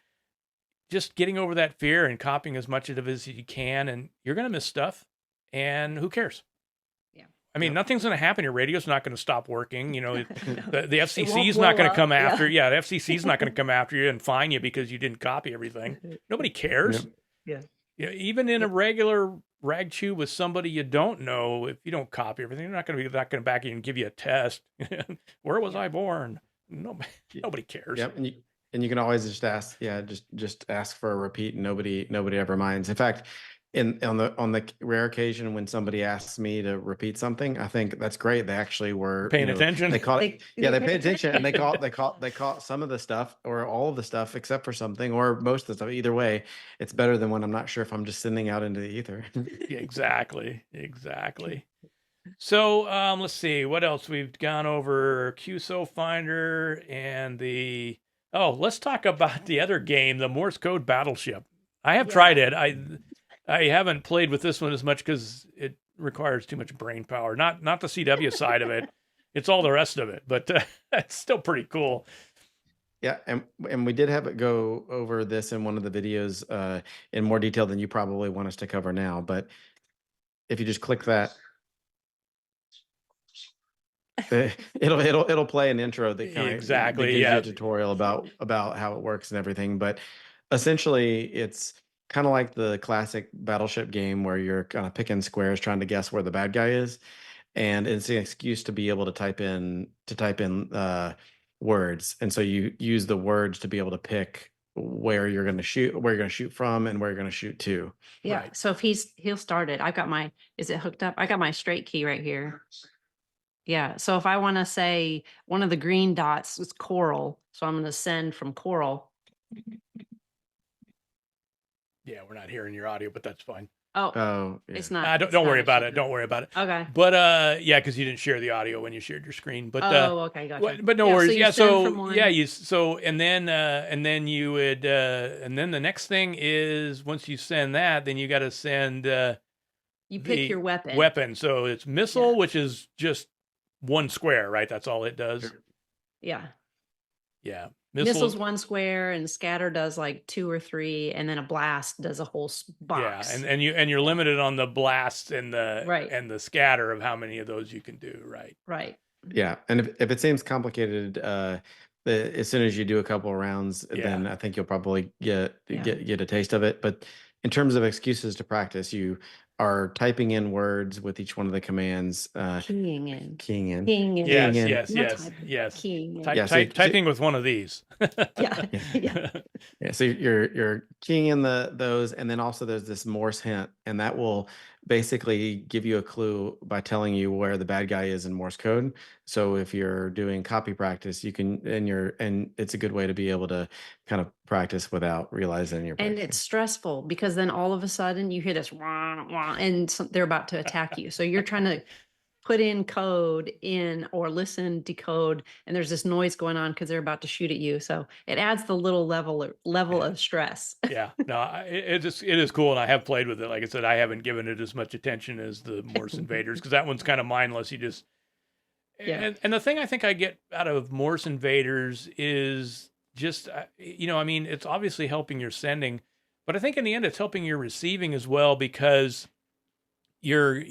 just getting over that fear and copying as much of it as you can, and you're gonna miss stuff. And who cares? Yeah. I mean, nothing's going to happen. Your radio's not going to stop working. The FCC is blow not going to up, come yeah. after. Yeah, the FCC is not going to come after you and fine you because you didn't copy everything. Nobody cares. Yeah. Even in a regular rag chew with somebody you don't know, if you don't copy everything, they're not going to back you and give you a test. Where was I born? Nobody cares. Yep. And you can always just ask, just ask for a repeat, and nobody ever minds. In fact, on the rare occasion when somebody asks me to repeat something, I think that's great. They actually were paying attention. They caught it. Yeah, they paid attention, and they caught some of the stuff or all of the stuff except for something or most of the stuff. Either way, it's better than when I'm not sure if I'm just sending out into the ether. Yeah, exactly. So let's see what else we've gone over. QSO Finder and let's talk about the other game, the Morse Code Battleship. I have tried it. I haven't played with this one as much because it requires too much brain power. Not the CW side of it. It's all the rest of it, but it's still pretty cool. Yeah, and we did have it go over this in one of the videos in more detail than you probably want us to cover now. But if you just click that, it'll play an intro that kind of exactly gives you a tutorial about how it works and everything. But essentially, it's kind of like the classic Battleship game where you're kind of picking squares trying to guess where the bad guy is, and it's an excuse to be able to type in words. And so you use the words to be able to pick where you're going to shoot from and where you're going to shoot to. Yeah. Right. So if he'll start it. Is it hooked up? I got my straight key right here. Yeah. So if I want to say one of the green dots is coral, so I'm going to send from coral. Yeah, we're not hearing your audio, but that's fine. Oh, yeah. It's not. Don't worry about it. Don't worry about it. Okay. But yeah, because you didn't share the audio when you shared your screen. But okay, gotcha. But no worries. So and then you would and then the next thing is once you send that, then you got to send you pick your weapon. Weapon. So it's missile, which is just one square, right? That's all it does. Yeah. Yeah. Missile's one square, and scatter does like 2 or 3, and then a blast does a whole box. Yeah, and you're limited on the blast and the right. and the scatter of how many of those you can do, right? Right. Yeah, and if it seems complicated, as soon as you do a couple of rounds, then I think you'll probably get a taste of it. But in terms of excuses to practice, you are typing in words with each one of the commands. Keying in. Yes. Keying in. Typing with one of these. Yeah. So you're keying in those, and then also there's this Morse hint, and that will basically give you a clue by telling you where the bad guy is in Morse code. So if you're doing copy practice, you can, and it's a good way to be able to kind of practice without realizing you're practicing. And it's stressful because then all of a sudden you hear this wah, wah, and they're about to attack you. So you're trying to put in code in or listen, decode, and there's this noise going on because they're about to shoot at you. So it adds the little level of stress. Yeah, no, it is cool, and I have played with it. Like I said, I haven't given it as much attention as the Morse Invaders because that one's kind of mindless. You just Yeah. and the thing I think I get out of Morse Invaders is just I mean, it's obviously helping your sending, but I think in the end it's helping your receiving as well because you're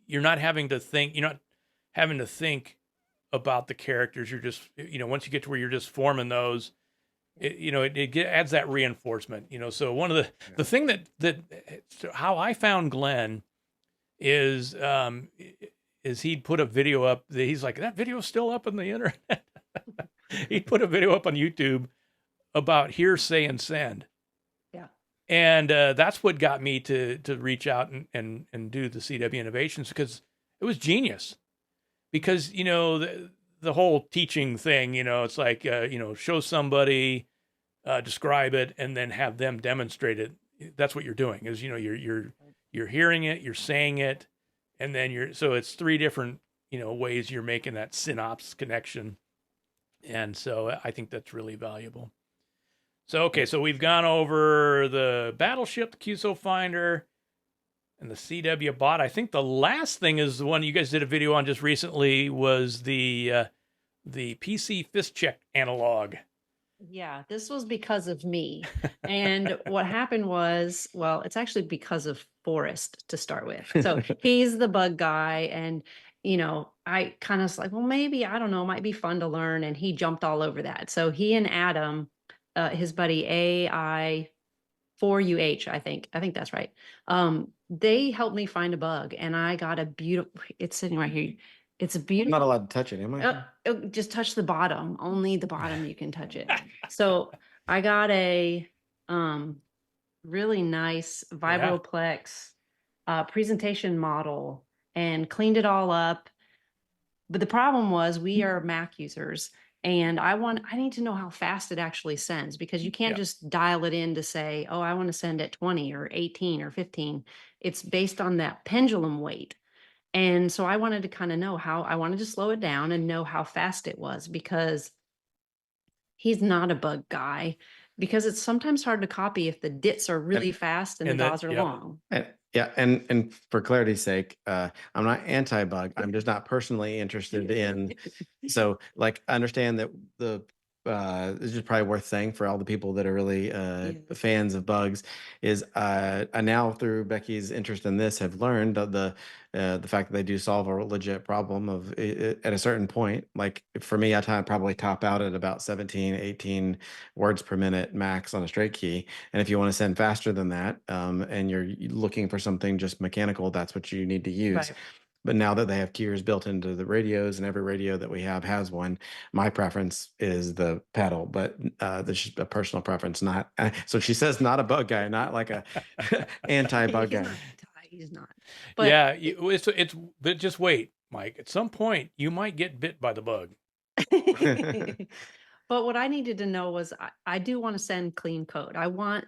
you're not having to think. You're not having to think about the characters. You're just once you get to where you're just forming those adds that reinforcement, so one of the thing that how I found Glenn is he'd put a video up that he's like, that video's still up on the internet. He'd put a video up on YouTube about hearsay and send. Yeah. And that's what got me to reach out and do the CW Innovations, because it was genius. Because the whole teaching thing, it's like show somebody, describe it, and then have them demonstrate it. That's what you're doing. Is you're hearing it, you're saying it, and then so it's three different ways you're making that synapse connection. And so I think that's really valuable. So okay, so we've gone over the battleship, the QSO finder, and the CW bot. I think the last thing is the one you guys did a video on just recently, was the PC fist check analog. Yeah, this was because of me. And what happened was, well, it's actually because of Forrest to start with. So he's the bug guy. And, I kind of like, well, maybe, I don't know, it might be fun to learn. And he jumped all over that. So he and Adam, his buddy AI4UH, I think that's right. They helped me find a bug, and I got a beautiful, it's sitting right here. It's a I'm beautiful. not allowed to touch it, am I? Just touch the bottom. Only the bottom you can touch it. So I got a really nice Vibroplex presentation model and cleaned it all up. But the problem was, we are Mac users, and I need to know how fast it actually sends, because you can't just dial it in to say, oh, I want to send at 20 or 18 or 15. It's based on that pendulum weight. And so I wanted to kind of know I wanted to slow it down and know how fast it was, because he's not a bug guy, because it's sometimes hard to copy if the dits are really fast and the DAWs are long. And for clarity's sake, I'm not anti-bug. I'm just not personally interested in. So like, I understand that this is probably worth saying for all the people that are really fans of bugs, is I now, through Becky's interest in this, have learned the fact that they do solve a legit problem of at a certain point. Like for me, I probably top out at about 17, 18 words per minute max on a straight key. And if you want to send faster than that, and you're looking for something just mechanical, that's what you need to use. Right. But now that they have keys built into the radios, and every radio that we have has one, my preference is the pedal. But that's just a personal preference. Not so she says, not a bug guy, not like a anti-bug guy. He's not. But yeah, it's but just wait, Mike. At some point, you might get bit by the bug. But what I needed to know was, I do want to send clean code. I want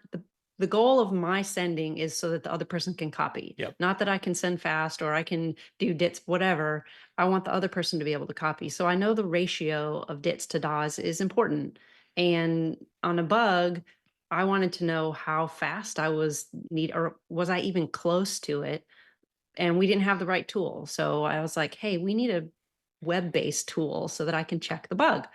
the goal of my sending is so that the other person can copy. Yep. Not that I can send fast or I can do dits, whatever. I want the other person to be able to copy. So I know the ratio of dits to DAWs is important. And on a bug, I wanted to know how fast I was or was I even close to it? And we didn't have the right tool. So I was like, hey, we need a web-based tool so that I can check the bug.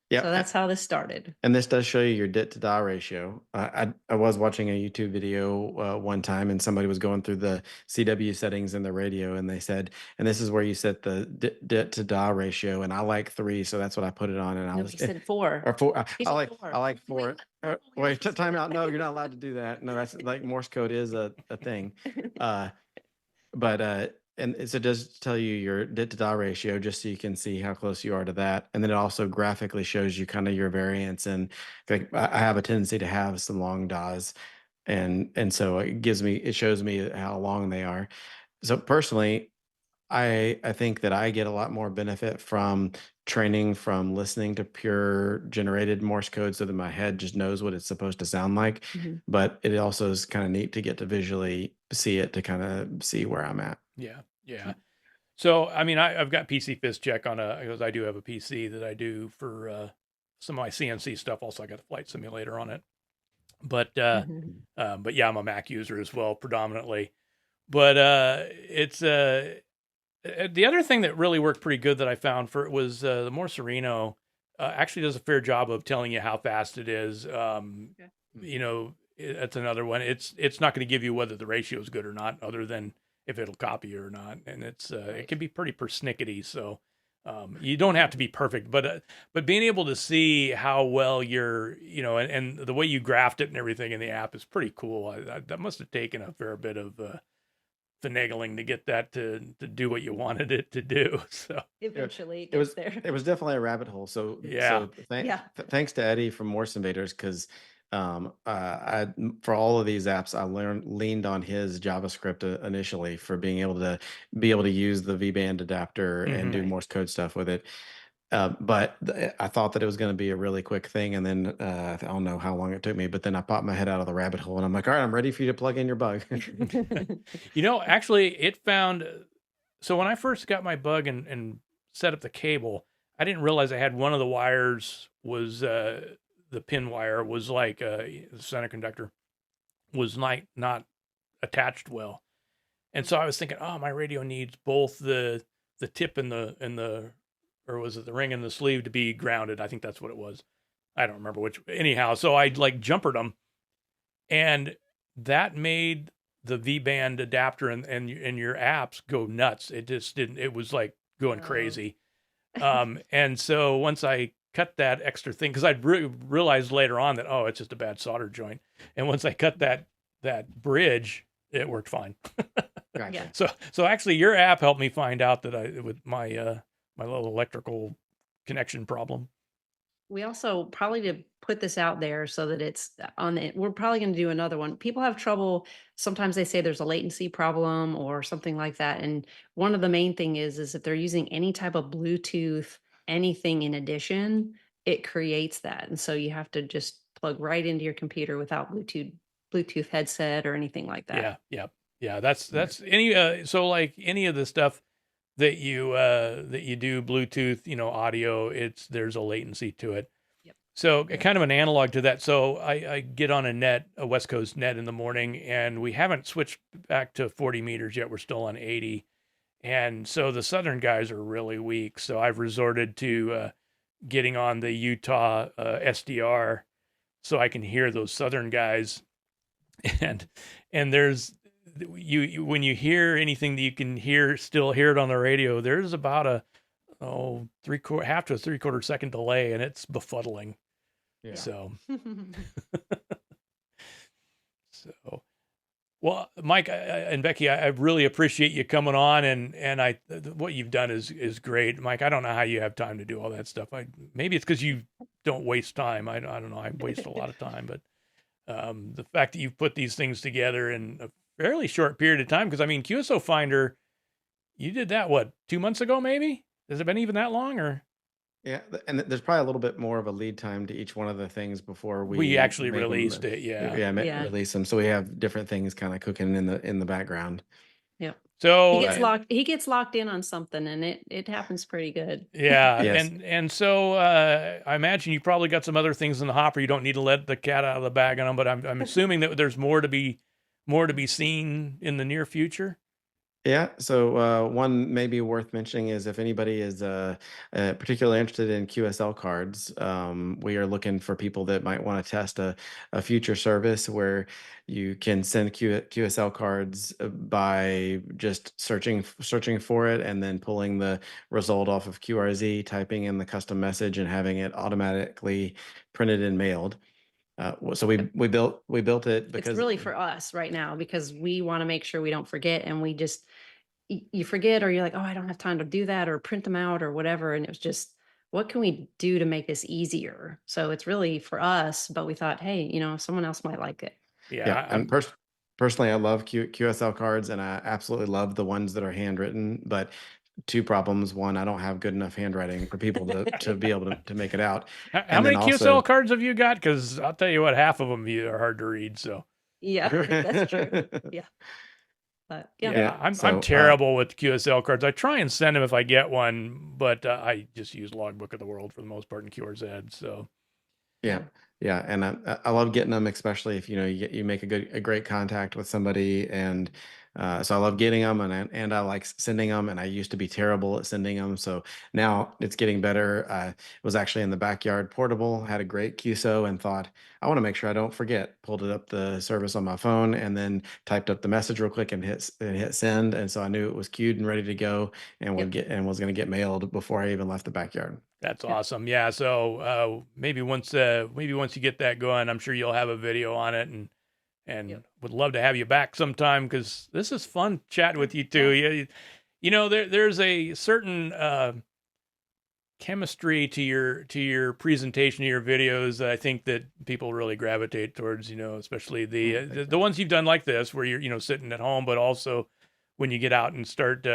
Yeah. So that's how this started. And this does show you your DIT to DAW ratio. I was watching a YouTube video one time, and somebody was going through the CW settings in the radio, and they said, and this is where you set the DIT to DAW ratio, and I like 3, so that's what I put it on. And he said 4. Or 4. I like 4. Wait, time out. No, you're not allowed to do that. No, that's like Morse code is a thing. And so it does tell you your DIT to DAW ratio, just so you can see how close you are to that. And then it also graphically shows you kind of your variance. And like, I have a tendency to have some long DAWs, and so it shows me how long they are. So personally, I think that I get a lot more benefit from training from listening to pure generated Morse code, so that my head just knows what it's supposed to sound like. Mm-hmm. But it also is kind of neat to get to visually see it, to kind of see where I'm at. Yeah. So, I mean, I've got PC Fist check on because I do have a PC that I do for some of my CNC stuff. Also, I got a flight simulator on it. But yeah, I'm a Mac user as well, predominantly. But it's the other thing that really worked pretty good that I found for it was the Morserino actually does a fair job of telling you how fast it is. Okay. You know, that's another one. It's not going to give you whether the ratio is good or not, other than if it'll copy or not, and it Right. can be pretty persnickety. So you don't have to be perfect, but being able to see how well you're, you know, and the way you graphed it and everything in the app is pretty cool. That must have taken a fair bit of finagling to get that to do what you wanted it to do. So Eventually it It gets was there. it was definitely a rabbit hole. yeah, Yeah. Thanks to Eddie from Morse Invaders, because for all of these apps I leaned on his JavaScript initially for being able to use the V-band adapter and do hmm Right. Morse code stuff with it. I thought that it was going to be a really quick thing, and then I don't know how long it took me, but then I popped my head out of the rabbit hole, and I'm like, all right, I'm ready for you to plug in your bug. you know, actually, it found. So when I first got my bug and set up the cable, I didn't realize I had one of the wires was the pin wire was like the center conductor was not attached well, and so I was thinking, oh, my radio needs both the tip and the or was it the ring and the sleeve to be grounded? I think that's what it was. I don't remember which. Anyhow, so I like jumpered them, and that made the V band adapter and your apps go nuts. It just didn't. It was like going Oh. crazy. And so once I cut that extra thing, because I realized later on that it's just a bad solder joint. And once I cut that bridge, it worked fine. Gotcha. Yeah. So actually, your app helped me find out that I with my little electrical connection problem. We also probably to put this out there so that it's on the, we're probably going to do another one. People have trouble. Sometimes they say there's a latency problem or something like that. And one of the main thing is if they're using any type of Bluetooth, anything in addition, it creates that. And so you have to just plug right into your computer without Bluetooth headset or anything like that. Yeah. That's any so like any of the stuff that you do Bluetooth, you know, audio, there's a latency to it. Yep. So kind of an analog to that. So I get on a West Coast net in the morning, and we haven't switched back to 40 meters yet. We're still on 80. And so the Southern guys are really weak. So I've resorted to getting on the Utah SDR so I can hear those Southern guys. And there's when you hear anything that you can still hear it on the radio, there's about a half to a 3/4 second delay, and it's befuddling. Yeah. So well, Mike and Becky, I really appreciate you coming on, and what you've done is great, Mike. I don't know how you have time to do all that stuff. Maybe it's because you don't waste time. I don't know. I waste a lot of time, but the fact that you've put these things together in a fairly short period of time, because I mean, QSO Finder, you did that what 2 months ago, maybe? Has it been even that long, or? Yeah, and there's probably a little bit more of a lead time to each one of the things before We actually make 'em, released it, yeah. Yeah. release them. So we have different things kind of cooking in the background. Yep. So He gets locked in on something, and it happens pretty good. yeah, Yes. and so I imagine you probably got some other things in the hopper. You don't need to let the cat out of the bag on them, but I'm assuming that there's more to be seen in the near future. Yeah, so one maybe worth mentioning is if anybody is particularly interested in QSL cards, we are looking for people that might want to test a future service where you can send QSL cards by just searching for it and then pulling the result off of QRZ, typing in the custom message, and having it automatically printed and mailed. So we built it because It's really for us right now because we want to make sure we don't forget, and we just you forget, or you're like, oh, I don't have time to do that or print them out or whatever. And it was just, what can we do to make this easier? So it's really for us, but we thought, hey, someone else might like it. Yeah, and personally, I love QSL cards, and I absolutely love the ones that are handwritten. But two problems: one, I don't have good enough handwriting for people to be able to make it out. How And many then QSL also, cards have you got? Because I'll tell you what, half of them are hard to read. So Yeah, that's true. Yeah. But Yeah, I'm So terrible with QSL cards. I try and send them if I get one, but I just use Logbook of the World for the most part in QRZ. So yeah, yeah, and I love getting them, especially if you make a great contact with somebody, and so I love getting them, and I like sending them, and I used to be terrible at sending them, so now it's getting better. I was actually in the backyard portable, had a great QSO, and thought I want to make sure I don't forget. Pulled it up the service on my phone, and then typed up the message real quick and hit send, and so I knew it was queued and ready to go, and was going to get mailed before I even left the backyard. that's awesome. Yeah. So maybe once you get that going, I'm sure you'll have a video on it, and would love to have you back sometime because this is fun chatting with you too. There's a certain chemistry to your presentation, to your videos that I think that people really gravitate towards. Especially the ones you've done like this, where you're sitting at home, but also when you get out and start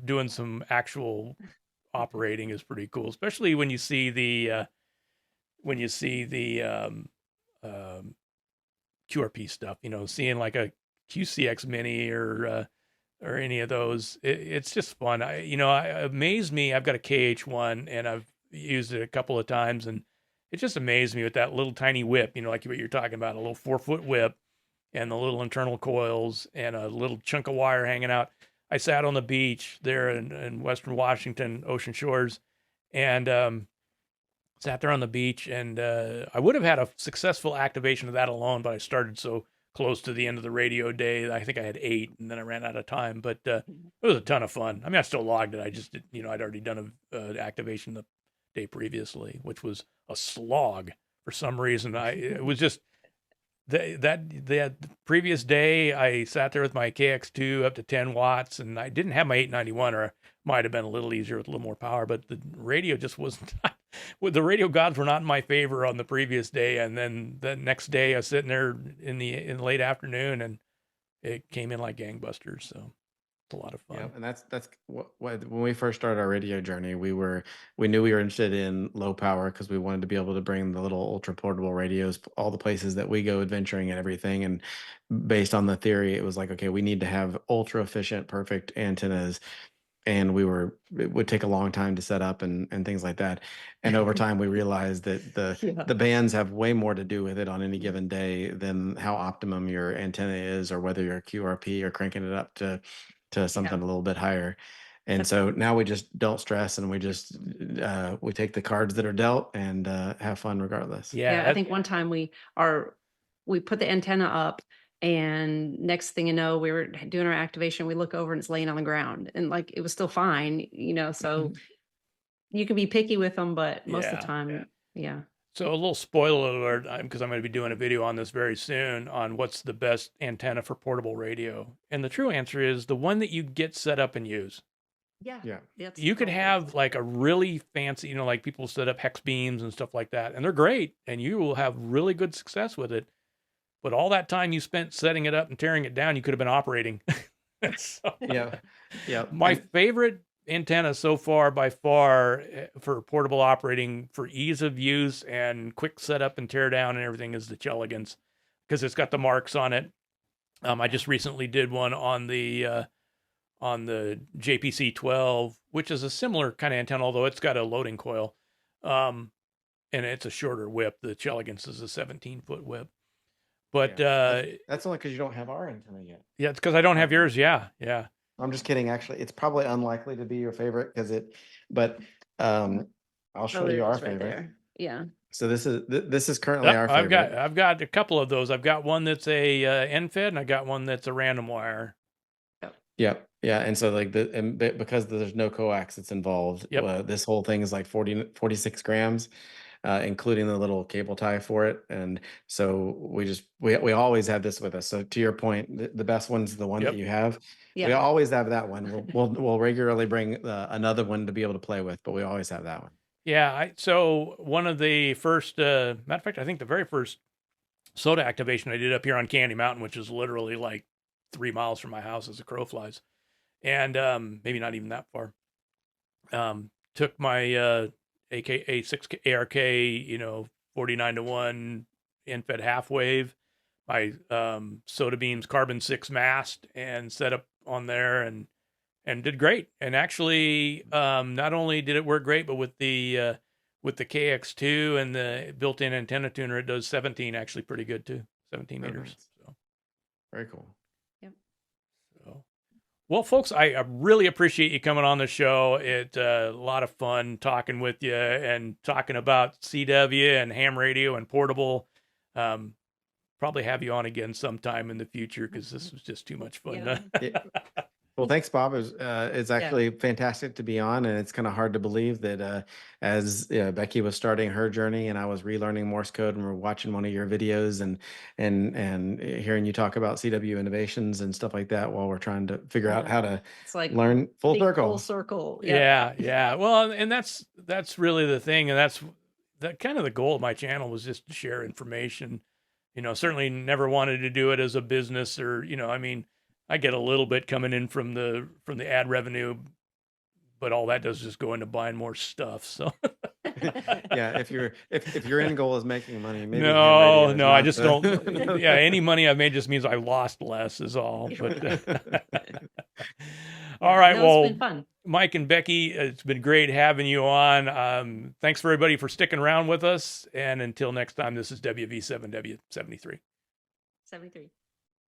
doing some actual operating is pretty cool, especially when you see the QRP stuff. Seeing like a QCX Mini or any of those. It's just fun. I amazed me. I've got a KH1 and I've used it a couple of times, and it just amazed me with that little tiny whip. Like what you're talking about, a little 4-foot whip and the little internal coils and a little chunk of wire hanging out. I sat on the beach there in Western Washington, Ocean Shores, and sat there on the beach. And I would have had a successful activation of that alone, but I started so close to the end of the radio day. I think I had 8, and then I ran out of time. But it was a ton of fun. I mean, I still logged it. I just did, I'd already done a activation the day previously, which was a slog for some reason. It was just the previous day, I sat there with my KX2 up to 10 watts, and I didn't have my 891, or might have been a little easier with a little more power, but the radio just wasn't. The radio gods were not in my favor on the previous day, and then the next day I was sitting there in the late afternoon, and it came in like gangbusters. So it's a lot of fun. Yeah, and that's what when we first started our radio journey, we knew we were interested in low power because we wanted to be able to bring the little ultra portable radios all the places that we go adventuring and everything. And based on the theory, it was like, okay, we need to have ultra efficient, perfect antennas, and it would take a long time to set up and things like that. And over time we realized that the bands have way more to do with it on any given day than how optimum your antenna is, or whether you're QRP or cranking it up to something a little bit higher. And so now we just don't stress, and we just we take the cards that are dealt and have fun regardless. Yeah, I think one time we put the antenna up, and next thing you know, we were doing our activation. We look over and it's laying on the ground, and like it was still fine, so you can be picky with them, but most of the time, yeah. So a little spoiler alert, because I'm going to be doing a video on this very soon on what's the best antenna for portable radio. And the true answer is the one that you get set up and use. Yeah. You could have like a really fancy, like people set up hex beams and stuff like that, and they're great, and you will have really good success with it. But all that time you spent setting it up and tearing it down, you could have been operating. So, yeah. My favorite antenna so far, by far, for portable operating for ease of use and quick setup and tear down and everything, is the Chelegans, because it's got the marks on it. I just recently did one on the JPC 12, which is a similar kind of antenna, although it's got a loading coil, and it's a shorter whip. The Chelegans is a 17-foot whip. But that's only because you don't have our antenna yet. Yeah, it's because I don't have yours. Yeah. I'm just kidding. Actually, it's probably unlikely to be your favorite but I'll show you our favorite. There. Yeah. So this is currently our favorite. I've got a couple of those. I've got one that's a end-fed, and I got one that's a random wire. Yep. Yeah. And so because there's no coax that's involved, this whole thing is like 46 grams. Including the little cable tie for it. And so we always have this with us. So to your point, the best one's the one that you have. We always have that one. We'll regularly bring another one to be able to play with, but we always have that one. Yeah. So one of the first, matter of fact, I think the very first SOTA activation I did up here on Candy Mountain, which is literally like 3 miles from my house as a crow flies, and maybe not even that far. Took my AKA 6 ARK, 49-to-1 end-fed half wave, my Soda Beam's Carbon 6 mast and set up on there and did great. And actually, not only did it work great, but with the KX2 and the built-in antenna tuner, it does 17 actually pretty good too. 17 meters. Nice. So Very cool. Yep. So, well, folks, I really appreciate you coming on the show. It's a lot of fun talking with you and talking about CW and ham radio and portable. Probably have you on again sometime in the future because this was just too much fun. Yeah. Well, thanks, Bob. It's actually fantastic to be on, and it's kind of hard to believe that as Becky was starting her journey and I was relearning Morse code, and we're watching one of your videos and hearing you talk about CW innovations and stuff like that while we're trying to figure out how to It's like learn full big circle. Full circle. Yep. Yeah. Well, and that's really the thing, and that's kind of the goal of my channel was just to share information. Certainly never wanted to do it as a business or I mean. I get a little bit coming in from the ad revenue, but all that does is just go into buying more stuff. So Yeah, if your end goal is making money, maybe no, I just not don't. Yeah, any money I've made just means I lost less is all. But all right, no, well, it's been fun. Mike and Becky, it's been great having you on. Thanks for everybody for sticking around with us, and until next time, this is WV7W73. 73.